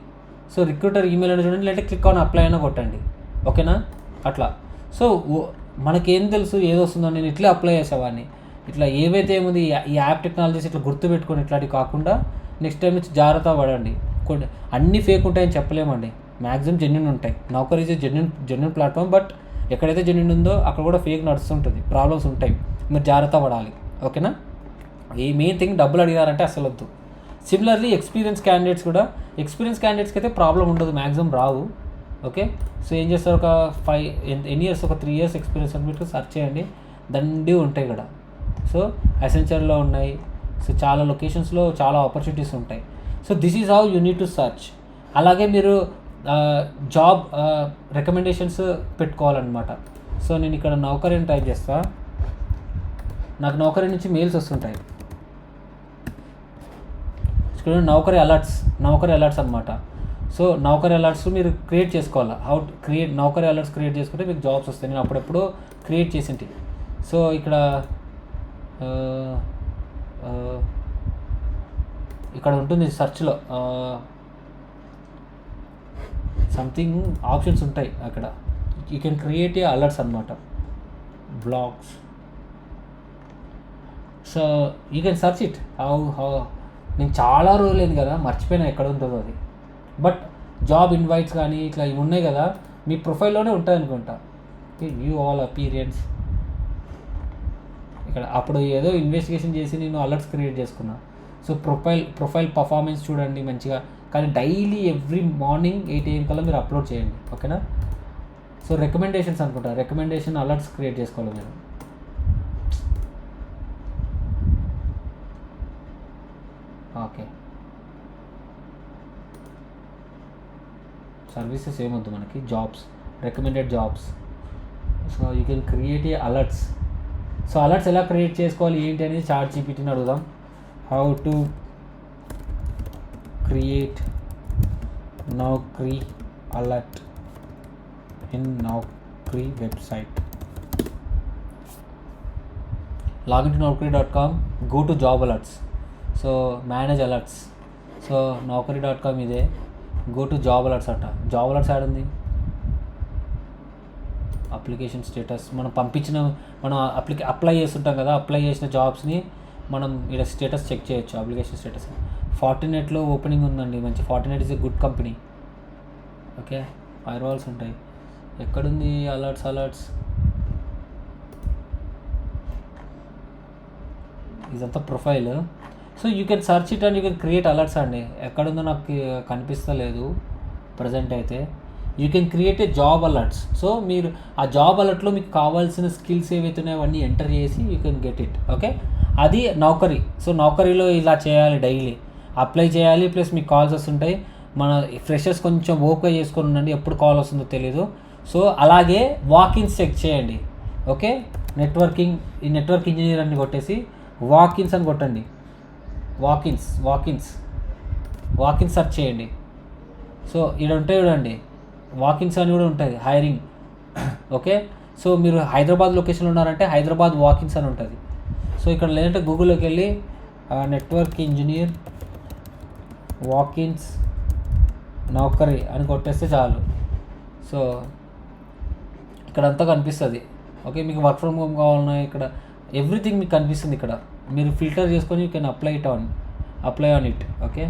Speaker 1: సో రిక్రూటర్ ఈమెయిల్ అని చూడండి, లేదంటే క్లిక్ ఆన్ అప్లై అయినా కొట్టండి. ఓకేనా, అట్లా. సో మనకేం తెలుసు ఏదో వస్తుందో, నేను ఇట్లా అప్లై చేసేవాడిని. ఇట్లా ఏవైతే ఏముంది ఈ యాప్ టెక్నాలజీస్ ఇట్లా గుర్తుపెట్టుకొని ఇట్లాంటివి కాకుండా నెక్స్ట్ టైం నుంచి జాగ్రత్త పడండి. కొన్ని అన్నీ ఫేక్ ఉంటాయని చెప్పలేమండి, మ్యాక్సిమం జెన్యున్ ఉంటాయి. నౌకరీ ఈజ్ జెన్యున్ ప్లాట్ఫామ్, బట్ ఎక్కడైతే జెన్యున్ ఉందో అక్కడ కూడా ఫేక్ నడుస్తుంటుంది, ప్రాబ్లమ్స్ ఉంటాయి. మీరు జాగ్రత్త పడాలి. ఓకేనా, ఈ మెయిన్ థింగ్ డబ్బులు అడిగారంటే అసలు వద్దు. సిమిలర్లీ ఎక్స్పీరియన్స్ క్యాండిడేట్స్కి అయితే ప్రాబ్లం ఉండదు, మ్యాక్సిమం రావు. ఓకే, సో ఏం చేస్తారు, ఒక 5 years ఒక 3 years ఎక్స్పీరియన్స్ అని మీరు సెర్చ్ చేయండి, దండి ఉంటాయి ఇక్కడ. సో అసెంచర్లో ఉన్నాయి, సో చాలా లొకేషన్స్లో చాలా ఆపర్చునిటీస్ ఉంటాయి. So this is how you need to search. అలాగే మీరు జాబ్ రికమెండేషన్స్ పెట్టుకోవాలన్నమాట. సో నేను ఇక్కడ నౌకరీని టైప్ చేస్తా, నాకు నౌకరీ నుంచి మెయిల్స్ వస్తుంటాయి. ఇక్కడ నౌకరీ అలర్ట్స్ అనమాట. సో నౌకరీ అలర్ట్స్ మీరు క్రియేట్ చేసుకోవాలి. నౌకరీ అలర్ట్స్ క్రియేట్ చేసుకుంటే మీకు జాబ్స్ వస్తాయి. నేను అప్పుడెప్పుడు క్రియేట్ చేసింటి. సో ఇక్కడ ఉంటుంది సెర్చ్లో సంథింగ్ ఆప్షన్స్ ఉంటాయి అక్కడ. You can create a alerts అనమాట, blogs. So you can search it. నేను చాలా రోజులేదు కదా, మర్చిపోయినా ఎక్కడ ఉంటుందో అది. బట్ జాబ్ ఇన్వైట్స్ కానీ ఇట్లా ఇవి ఉన్నాయి కదా, మీ ప్రొఫైల్లోనే ఉంటాయి అనుకుంటా. View all appearance. ఇక్కడ అప్పుడు ఏదో ఇన్వెస్టిగేషన్ చేసి నేను అలర్ట్స్ క్రియేట్ చేసుకున్నా. సో ప్రొఫైల్ పర్ఫార్మెన్స్ చూడండి మంచిగా. కానీ డైలీ ఎవ్రీ మార్నింగ్ 8 AM కల్లా మీరు అప్లోడ్ చేయండి. ఓకేనా, సో రికమెండేషన్స్ అనుకుంటా, రికమెండేషన్ అలర్ట్స్ క్రియేట్ చేసుకోవాలి మీరు. ఓకే, సర్వీసెస్ ఏమొద్దు మనకి, recommended jobs. So you can create a alerts. So alerts ఎలా క్రియేట్ చేసుకోవాలి ఏంటి అనేది చాట్ జీపీటీని అడుగుదాం. How to create Naukri alert in Naukri website. Login to naukri.com, go to job alerts. So manage alerts. So naukri.com ఇదే, go to job alerts అంట. Job alerts add ఉంది. Application status, మనం apply చేస్తుంటాం కదా, apply చేసిన జాబ్స్ని మనం ఇక్కడ స్టేటస్ చెక్ చేయొచ్చు. అప్లికేషన్ స్టేటస్ ఫార్టినెట్లో ఓపెనింగ్ ఉందండి మంచి. Fortinet is a good company. Okay, firewalls ఉంటాయి. ఎక్కడుంది అలర్ట్స్? ఇదంతా profile. So you can search it and you can create alerts అండి. ఎక్కడుందో నాకు కనిపిస్తలేదు ప్రజెంట్ అయితే. You can create a job alerts. So మీరు ఆ జాబ్ అలర్ట్లో మీకు కావాల్సిన స్కిల్స్ ఏవైతే ఉన్నాయో అవన్నీ ఎంటర్ చేసి you can get it. Okay, అది నౌకరీ. సో నౌకరీలో ఇలా చేయాలి, డైలీ అప్లై చేయాలి. ప్లస్ మీకు కాల్స్ వస్తుంటాయి. మన ఫ్రెషర్స్ కొంచెం ఓకే చేసుకొని ఉండండి, ఎప్పుడు కాల్ వస్తుందో తెలీదు. సో అలాగే వాకిన్స్ చెక్ చేయండి. ఓకే, ఈ నెట్వర్క్ ఇంజనీర్ అని కొట్టేసి వాకిన్స్ అని కొట్టండి. వాకిన్స్ సెర్చ్ చేయండి. సో ఇక్కడ ఉంటాయి చూడండి, వాకిన్స్ అని కూడా ఉంటుంది, హైరింగ్. ఓకే, సో మీరు హైదరాబాద్ లొకేషన్లో ఉన్నారంటే హైదరాబాద్ వాకిన్స్ అని ఉంటుంది. సో ఇక్కడ లేదంటే గూగుల్లోకి వెళ్ళి నెట్వర్క్ ఇంజనీర్ వాకిన్స్ నౌకరీ అని కొట్టేస్తే చాలు. సో ఇక్కడ అంతా కనిపిస్తుంది. ఓకే, మీకు వర్క్ ఫ్రమ్ హోమ్ కావాలన్నా ఇక్కడ ఎవ్రీథింగ్ మీకు కనిపిస్తుంది. ఇక్కడ మీరు ఫిల్టర్ చేసుకొని you can apply on it. Okay,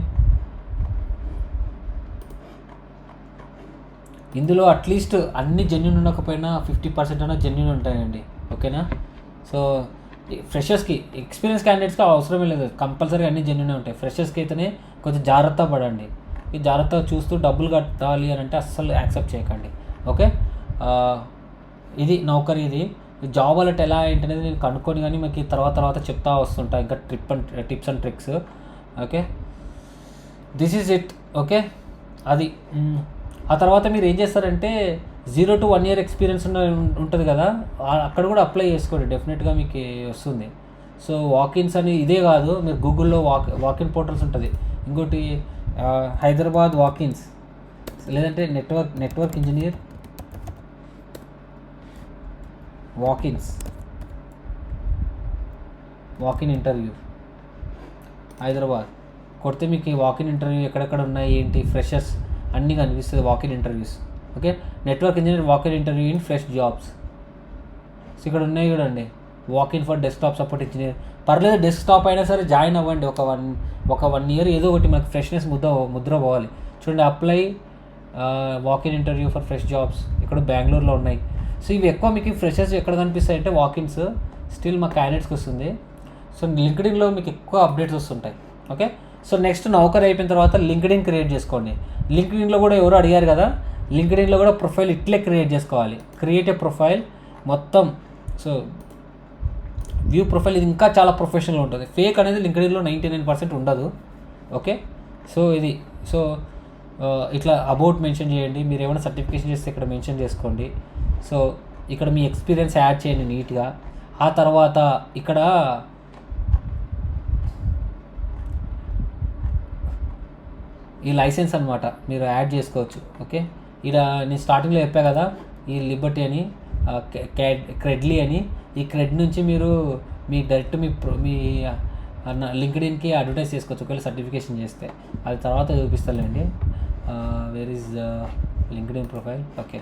Speaker 1: ఇందులో అట్లీస్ట్ అన్ని జెన్యూన్ ఉండకపోయినా 50% అయినా జెన్యూన్ ఉంటాయండి. ఓకేనా? సో ఫ్రెషర్స్కి, ఎక్స్పీరియన్స్ క్యాండిడేట్స్కి అవసరమే లేదు, కంపల్సరీ అన్ని జెన్యూనే ఉంటాయి. ఫ్రెషర్స్కి అయితేనే కొంచెం జాగ్రత్త పడండి. ఈ జాగ్రత్తగా చూస్తూ డబ్బులు కట్టాలి అని అంటే అస్సలు యాక్సెప్ట్ చేయకండి. ఓకే, ఇది నౌకరీ. ఇది జాబ్ అలర్ట్ ఎలా ఏంటనేది నేను కనుక్కొని కానీ మీకు తర్వాత చెప్తా వస్తుంటా ఇంకా tips and tricks. Okay, this is it. Okay, అది ఆ తర్వాత మీరు ఏం చేస్తారంటే 0 to 1 year ఎక్స్పీరియన్స్ ఉంటుంది కదా, అక్కడ కూడా అప్లై చేసుకోండి, డెఫినెట్గా మీకు వస్తుంది. సో వాకిన్స్ అని ఇదే కాదు, మీరు గూగుల్లో వాకిన్ పోర్టల్స్ ఉంటుంది. ఇంకోటి హైదరాబాద్ వాకిన్స్, లేదంటే network engineer walk in interview Hyderabad కొడితే మీకు ఈ వాకిన్ ఇంటర్వ్యూ ఎక్కడెక్కడ ఉన్నాయి ఏంటి ఫ్రెషర్స్ అన్నీ కనిపిస్తుంది, walk-in interviews. Okay, network engineer walk in interview in fresh jobs. So ఇక్కడ ఉన్నాయి చూడండి, walk-in for desktop support engineer. పర్లేదు, డెస్క్టాప్ అయినా సరే జాయిన్ అవ్వండి. ఒక వన్ ఇయర్ ఏదో ఒకటి మనకు ఫ్రెష్నెస్ ముద్ర పోవాలి. చూడండి, apply walk in interview for fresh jobs ఇక్కడ బెంగళూరులో ఉన్నాయి. సో ఇవి ఎక్కువ మీకు ఫ్రెషర్స్ ఎక్కడ కనిపిస్తాయి అంటే వాకిన్స్ స్టిల్ మా క్యాండిడేట్స్కి వస్తుంది. సో లింక్డ్ఇన్లో మీకు ఎక్కువ అప్డేట్స్ వస్తుంటాయి. ఓకే, సో నెక్స్ట్ నౌకరీ అయిపోయిన తర్వాత లింక్డ్ఇన్ క్రియేట్ చేసుకోండి. లింక్డ్ఇన్లో కూడా ఎవరు అడిగారు కదా, లింక్డ్ఇన్లో కూడా ప్రొఫైల్ ఇట్లే క్రియేట్ చేసుకోవాలి. క్రియేట్ ఏ ప్రొఫైల్ మొత్తం. సో వ్యూ ప్రొఫైల్ ఇది ఇంకా చాలా ప్రొఫెషనల్ ఉంటుంది. ఫేక్ అనేది లింక్డ్ఇన్లో 99% ఉండదు. ఓకే, సో ఇది. సో ఇట్లా అబౌట్ మెన్షన్ చేయండి. మీరు ఏమైనా సర్టిఫికేషన్ చేస్తే ఇక్కడ మెన్షన్ చేసుకోండి. సో ఇక్కడ మీ ఎక్స్పీరియన్స్ యాడ్ చేయండి నీట్గా. ఆ తర్వాత ఇక్కడ ఈ లైసెన్స్ అనమాట మీరు యాడ్ చేసుకోవచ్చు. ఓకే, ఇక్కడ నేను స్టార్టింగ్లో చెప్పా కదా, ఈ లిబర్టీ అని, క్రెడ్లీ అని, ఈ క్రెడ్ నుంచి మీరు డైరెక్ట్ మీ లింక్డ్ఇన్కి అడ్వర్టైజ్ చేసుకోవచ్చు ఒకవేళ సర్టిఫికేషన్ చేస్తే. అది తర్వాత చూపిస్తానండి. Where is LinkedIn profile. Okay,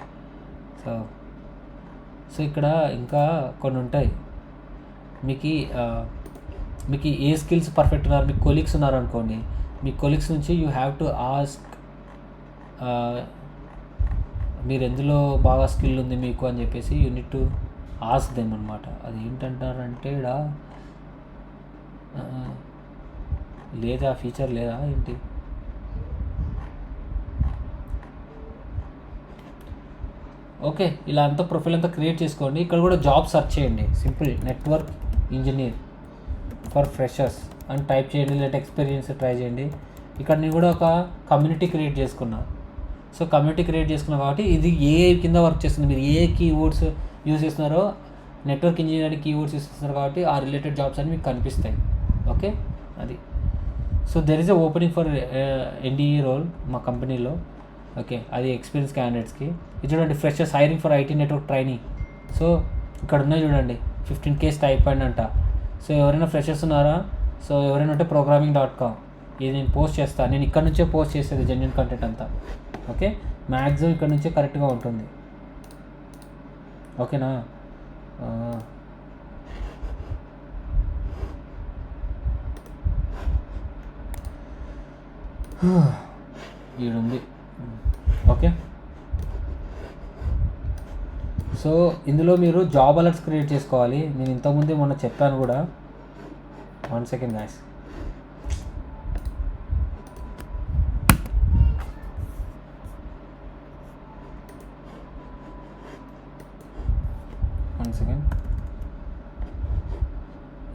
Speaker 1: so ఇక్కడ ఇంకా కొన్ని ఉంటాయి. మీకు ఏ స్కిల్స్ పర్ఫెక్ట్ ఉన్నారు, మీకు కొలీగ్స్ ఉన్నారు అనుకోండి, మీ కొలీగ్స్ నుంచి యూ హ్యావ్ టు ఆస్క్ మీరు ఎందులో బాగా స్కిల్ ఉంది మీకు అని చెప్పేసి you need to ask them అనమాట. అది ఏంటంటారంటే ఇక్కడ లేదా ఫీచర్ లేదా ఏంటి, ఓకే, ఇలా అంతా ప్రొఫైల్ అంతా క్రియేట్ చేసుకోండి. ఇక్కడ కూడా జాబ్ సెర్చ్ చేయండి, simple network engineer for freshers అని టైప్ చేయండి, లేదా ఎక్స్పీరియన్స్ ట్రై చేయండి. ఇక్కడ నేను కూడా ఒక కమ్యూనిటీ క్రియేట్ చేసుకున్నా. సో కమ్యూనిటీ క్రియేట్ చేసుకున్నా కాబట్టి ఇది ఏ కింద వర్క్ చేస్తుంది, మీరు ఏ కీవర్డ్స్ యూజ్ చేస్తున్నారో నెట్వర్క్ ఇంజనీరింగ్ కీవర్డ్స్ యూజ్ చేస్తున్నారు కాబట్టి ఆ రిలేటెడ్ జాబ్స్ అని మీకు కనిపిస్తాయి. ఓకే, అది. So there is a opening for NDE role మా కంపెనీలో. ఓకే, అది ఎక్స్పీరియన్స్ క్యాండిడేట్స్కి. ఇది చూడండి, freshers hiring for IT network training. So ఇక్కడ ఉన్నాయి చూడండి, 15K స్టైపెండ్ అంట. సో ఎవరైనా ఫ్రెషర్స్ ఉన్నారా? సో ఎవరైనా ఉంటే programming.com ఇది నేను పోస్ట్ చేస్తాను. నేను ఇక్కడ నుంచే పోస్ట్ చేసేది జెన్యూన్ కంటెంట్ అంతా. ఓకే, మ్యాక్సిమం ఇక్కడ నుంచే కరెక్ట్గా ఉంటుంది. ఓకేనా? ఈడుంది. ఓకే, సో ఇందులో మీరు జాబ్ అలర్ట్స్ క్రియేట్ చేసుకోవాలి. నేను ఇంతకుముందే మొన్న చెప్పాను కూడా. 1 సెకండ్ గాయస్.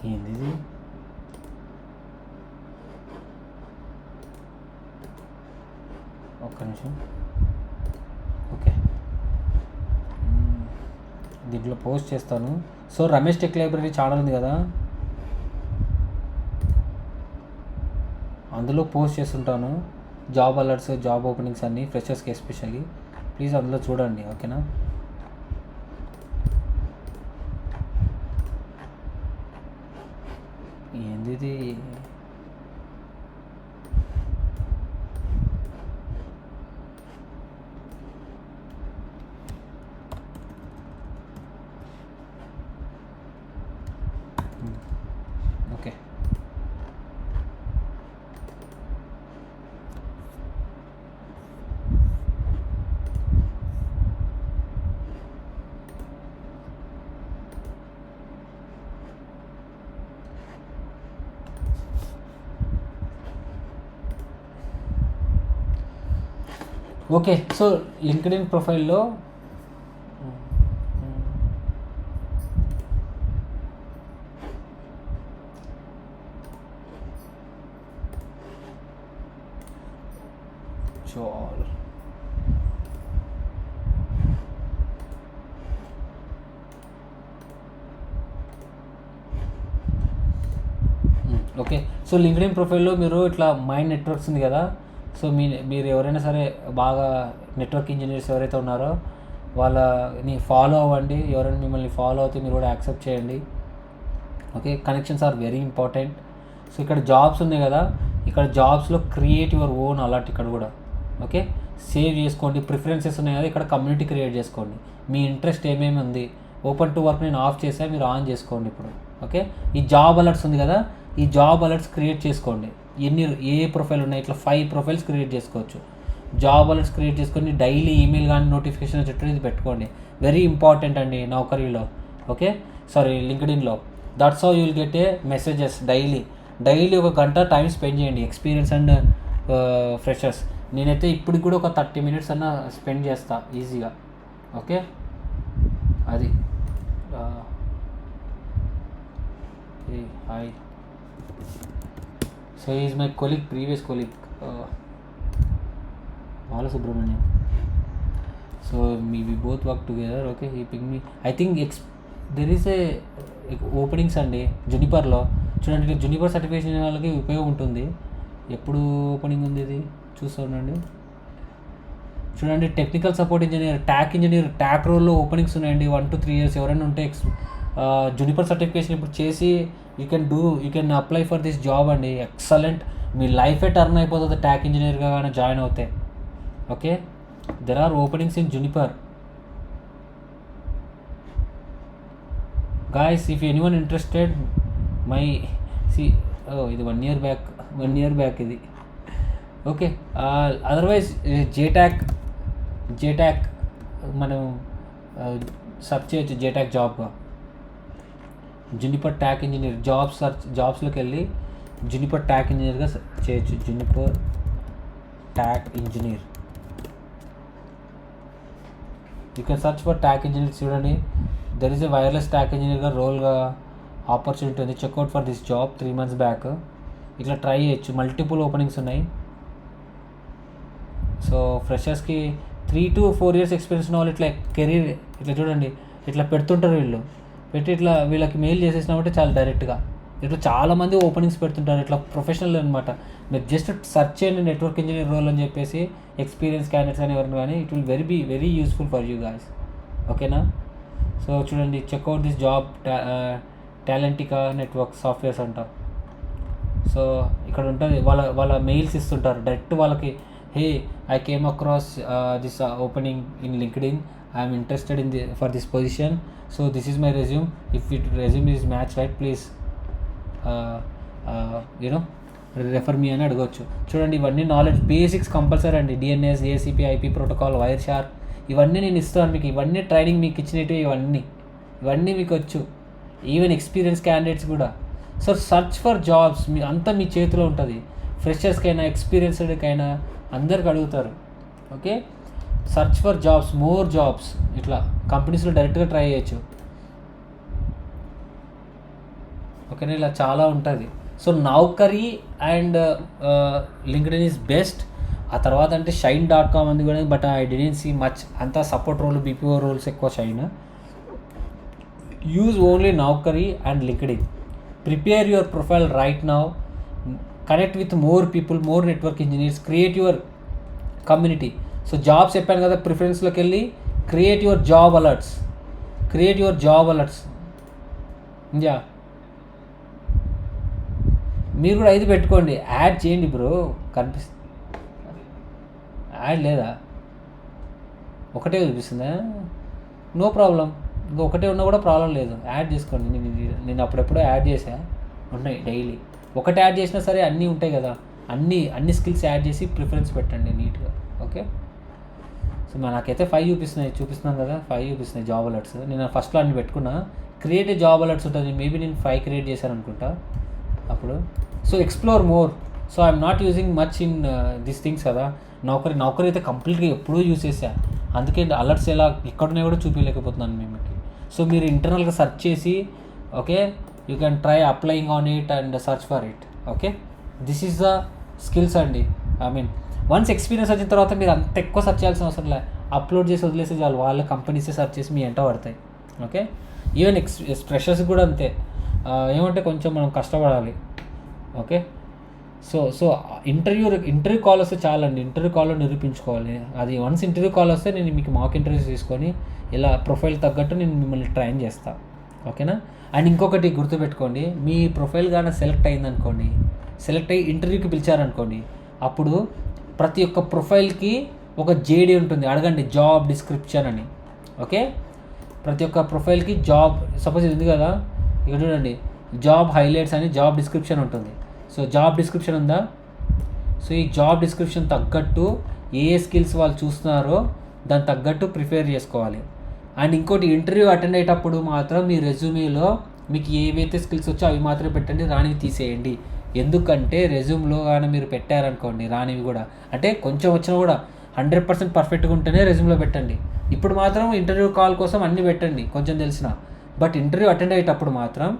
Speaker 1: ఏంది ఇది? ఒక్క నిమిషం. ఓకే, దీంట్లో పోస్ట్ చేస్తాను. So Ramesh tech library channel ఉంది కదా, అందులో పోస్ట్ చేస్తుంటాను జాబ్ అలర్ట్స్, జాబ్ ఓపెనింగ్స్ అన్నీ, ఫ్రెషర్స్కి ఎస్పెషల్లీ. ప్లీజ్ అందులో చూడండి, ఓకేనా? ఏంది ఇది? Okay, okay. సో లింక్డ్ఇన్ ప్రొఫైల్లో చాలు. ఓకే, సో లింక్డ్ఇన్ ప్రొఫైల్లో మీరు ఇట్లా మైండ్ నెట్వర్క్స్ ఉంది కదా, సో మీరు ఎవరైనా సరే బాగా నెట్వర్క్ ఇంజనీర్స్ ఎవరైతే ఉన్నారో వాళ్ళని ఫాలో అవ్వండి. ఎవరైనా మిమ్మల్ని ఫాలో అవుతే మీరు కూడా యాక్సెప్ట్ చేయండి. Okay, connections are very important. So ఇక్కడ జాబ్స్ ఉన్నాయి కదా, ఇక్కడ జాబ్స్లో క్రియేట్ యువర్ ఓన్ అలర్ట్ ఇక్కడ కూడా. ఓకే, సేవ్ చేసుకోండి. ప్రిఫరెన్సెస్ ఉన్నాయి కదా, ఇక్కడ కమ్యూనిటీ క్రియేట్ చేసుకోండి. మీ ఇంట్రెస్ట్ ఏమేమి ఉంది, ఓపెన్ టు వర్క్ నేను ఆఫ్ చేసా, మీరు ఆన్ చేసుకోండి ఇప్పుడు. ఓకే, ఈ జాబ్ అలర్ట్స్ ఉంది కదా, ఈ జాబ్ అలర్ట్స్ క్రియేట్ చేసుకోండి. ఏ ప్రొఫైల్ ఉన్నాయి, ఇట్లా 5 ప్రొఫైల్స్ క్రియేట్ చేసుకోవచ్చు. జాబ్ అలర్ట్స్ క్రియేట్ చేసుకొని డైలీ ఈమెయిల్ కానీ నోటిఫికేషన్ వచ్చేటట్టు ఇది పెట్టుకోండి. వెరీ ఇంపార్టెంట్ అండి నౌకరీలో. ఓకే, సారీ లింక్డ్ఇన్లో. That's how you will get a messages daily. ఒక గంట టైం స్పెండ్ చేయండి. Experience and freshers. నేనైతే ఇప్పటికి కూడా ఒక 30 మినిట్స్ అన్నా స్పెండ్ చేస్తా ఈజీగా. ఓకే, అది hi. So is my colleague, previous colleague Balasubrahmanyam. So we both work together. Okay, ఈ ping me. I think there is a openings అండి జునిపర్లో. చూడండి, జునిపర్ సర్టిఫికేషన్ వాళ్ళకి ఉపయోగం ఉంటుంది. ఎప్పుడు ఓపెనింగ్ ఉంది ఇది చూస్తూ ఉండండి. చూడండి, టెక్నికల్ సపోర్ట్ ఇంజనీర్, ట్యాక్ రోల్లో ఓపెనింగ్స్ ఉన్నాయండి. 1 to 3 years ఎవరైనా ఉంటే జునిపర్ సర్టిఫికేషన్ ఇప్పుడు చేసి you can apply for this job అండి. ఎక్సలెంట్, మీ లైఫే టర్న్ అయిపోతుంది ట్యాక్ ఇంజనీర్గా కానీ జాయిన్ అవుతే. Okay, there are openings in Juniper. guys, if anyone interested, my ఇది 1 year బ్యాక్ ఇది. ఓకే, అదర్వైజ్ జేటాక్ మనం సెర్చ్ చేయొచ్చు. జేటాక్ జాబ్గా జునిపర్ ట్యాక్ ఇంజనీర్ జాబ్స్లోకి వెళ్ళి జునిపర్ ట్యాక్ ఇంజనీర్గా చేయొచ్చు. Juniper TAC engineer, you can search for TAC engineer. చూడండి, there is a wireless TAC ఇంజనీర్గా రోల్గా ఆపర్చునిటీ ఉంది. Check out for this job 3 months back. ఇట్లా ట్రై చేయొచ్చు. మల్టిపుల్ ఓపెనింగ్స్ ఉన్నాయి. సో ఫ్రెషర్స్కి 3 to 4 years ఎక్స్పీరియన్స్ ఉన్న వాళ్ళు ఇట్లా కెరీర్ ఇట్లా చూడండి, ఇట్లా పెడుతుంటారు. పెట్టి ఇట్లా వీళ్ళకి మెయిల్ చేసేసినామంటే చాలా డైరెక్ట్గా ఇట్లా చాలామంది ఓపెనింగ్స్ పెడుతుంటారు. ఇట్లా ప్రొఫెషనల్ అనమాట. మీరు జస్ట్ సెర్చ్ చేయండి నెట్వర్క్ ఇంజనీర్ రోల్ అని చెప్పేసి, ఎక్స్పీరియన్స్ క్యాండిడేట్స్ అని ఎవరిని కానీ. It will very useful for you guys. ఓకేనా? సో చూడండి, check out this job Talentica network softwares అంట. సో ఇక్కడ ఉంటుంది, వాళ్ళ మెయిల్స్ ఇస్తుంటారు డైరెక్ట్ వాళ్ళకి. Hey, I came across this opening in లింక్డ్ఇన్, I'm interested in for this position. So this is my resume. If it resume is match right, please refer మీ అని అడగవచ్చు. చూడండి ఇవన్నీ నాలెడ్జ్ బేసిక్స్ కంపల్సరీ అండి. DNS, ACP, IP protocol, wire shark ఇవన్నీ నేను ఇస్తాను మీకు. ఇవన్నీ ట్రైనింగ్ మీకు ఇచ్చినట్టు ఇవన్నీ మీకు వచ్చు. ఈవెన్ ఎక్స్పీరియన్స్ క్యాండిడేట్స్ కూడా. సో సర్చ్ ఫర్ జాబ్స్ అంతా మీ చేతిలో ఉంటుంది. ఫ్రెషర్స్కైనా ఎక్స్పీరియన్స్డ్కైనా అందరికి అడుగుతారు. Okay, search for jobs, more jobs, ఇట్లా కంపెనీస్లో డైరెక్ట్గా ట్రై చేయొచ్చు. ఓకేనా, ఇలా చాలా ఉంటుంది. So Naukri and LinkedIn is best. ఆ తర్వాత అంటే shine.com ఉంది కూడా, but I didn't see much. అంతా సపోర్ట్ రోల్, బీపీఓ రోల్స్ ఎక్కువ Shine. Use only Naukri and LinkedIn. Prepare your profile right now. Connect with more people, more network engineers, create your community. So jobs చెప్పాను కదా, ప్రిఫరెన్స్లోకి వెళ్ళి create your job alerts. Yeah, మీరు కూడా ఇది పెట్టుకోండి, add చేయండి bro. Add లేదా? ఒకటే చూపిస్తుందా? నో ప్రాబ్లం, ఇంకా ఒకటే ఉన్నా కూడా ప్రాబ్లం లేదు, యాడ్ చేసుకోండి. నేను అప్పుడెప్పుడో యాడ్ చేసా, ఉన్నాయి డైలీ. ఒకటి యాడ్ చేసినా సరే అన్నీ ఉంటాయి కదా, అన్ని స్కిల్స్ యాడ్ చేసి ప్రిఫరెన్స్ పెట్టండి నీట్గా. ఓకే, సో నాకైతే 5 చూపిస్తున్నాను కదా, 5 చూపిస్తున్నాయి జాబ్ అలర్ట్స్. నేను ఫస్ట్లో అన్ని పెట్టుకున్నా. క్రియేట్ జాబ్ అలర్ట్స్ ఉంటుంది, మేబీ నేను 5 క్రియేట్ చేశాను అనుకుంటా అప్పుడు. So explore more. So I'm not using much in this things కదా. నౌకరీ అయితే కంప్లీట్గా ఎప్పుడూ యూజ్ చేశా, అందుకే అలర్ట్స్ ఎలా ఎక్కడున్నాయి కూడా చూపించలేకపోతున్నాను మీకు. సో మీరు ఇంటర్నల్గా సెర్చ్ చేసి, okay, you can try applying on it and search for it. Okay, this is the skills అండి. ఐ మీన్ వన్స్ ఎక్స్పీరియన్స్ వచ్చిన తర్వాత మీరు అంత ఎక్కువ సెర్చ్ చేయాల్సిన అవసరం లేదు, అప్లోడ్ చేసి వదిలేసి చాలు, వాళ్ళ కంపెనీసే సెర్చ్ చేసి మీ ఎంట పడతాయి. ఓకే, ఈవెన్ ఫ్రెషర్స్ కూడా అంతే. ఏమంటే కొంచెం మనం కష్టపడాలి. ఓకే, సో ఇంటర్వ్యూ కాల్ వస్తే చాలండి. ఇంటర్వ్యూ కాల్లో నిరూపించుకోవాలి. అది వన్స్ ఇంటర్వ్యూ కాల్ వస్తే నేను మీకు మాక్ ఇంటర్వ్యూస్ తీసుకొని ఇలా ప్రొఫైల్ తగ్గట్టు నేను మిమ్మల్ని ట్రైన్ చేస్తాను. ఓకేనా. అండ్ ఇంకొకటి గుర్తుపెట్టుకోండి, మీ ప్రొఫైల్ కానీ సెలెక్ట్ అయ్యిందనుకోండి, సెలెక్ట్ అయ్యి ఇంటర్వ్యూకి పిలిచారనుకోండి, అప్పుడు ప్రతి ఒక్క ప్రొఫైల్కి ఒక జేడీ ఉంటుంది, అడగండి జాబ్ డిస్క్రిప్షన్ అని. ఓకే, ప్రతి ఒక్క ప్రొఫైల్కి జాబ్, సపోజ్ ఇది ఉంది కదా, ఇక్కడ చూడండి జాబ్ హైలైట్స్ అని జాబ్ డిస్క్రిప్షన్ ఉంటుంది. సో జాబ్ డిస్క్రిప్షన్ ఉందా? సో ఈ జాబ్ డిస్క్రిప్షన్ తగ్గట్టు ఏ స్కిల్స్ వాళ్ళు చూస్తున్నారో దాని తగ్గట్టు ప్రిపేర్ చేసుకోవాలి. అండ్ ఇంకోటి, ఇంటర్వ్యూ అటెండ్ అయ్యేటప్పుడు మాత్రం మీ రెజ్యూమేలో మీకు ఏవైతే స్కిల్స్ వచ్చో అవి మాత్రమే పెట్టండి, రానివి తీసేయండి. ఎందుకంటే రెజ్యూమ్లో కానీ మీరు పెట్టారనుకోండి రానివి కూడా, అంటే కొంచెం వచ్చినా కూడా 100% పర్ఫెక్ట్గా ఉంటేనే రెజ్యూమ్లో పెట్టండి. ఇప్పుడు మాత్రం ఇంటర్వ్యూ కాల్ కోసం అన్నీ పెట్టండి కొంచెం తెలిసిన, బట్ ఇంటర్వ్యూ అటెండ్ అయ్యేటప్పుడు మాత్రం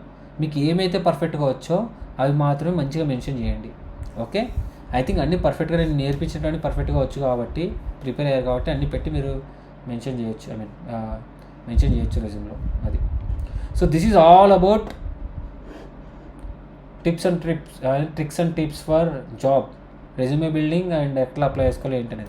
Speaker 1: మీకు ఏమైతే పర్ఫెక్ట్గా వచ్చో అవి మాత్రమే మంచిగా మెన్షన్ చేయండి. ఓకే, ఐ థింక్ అన్నీ పర్ఫెక్ట్గా నేను నేర్పించడానికి పర్ఫెక్ట్గా వచ్చు కాబట్టి, ప్రిపేర్ అయ్యారు కాబట్టి అన్నీ పెట్టి మీరు మెన్షన్ చేయొచ్చు. మెన్షన్ చేయొచ్చు రెజ్యూమ్లో. అది. So this is all about tricks and tips for job, resume building and ఎట్లా అప్లై చేసుకోవాలి ఏంటనేది.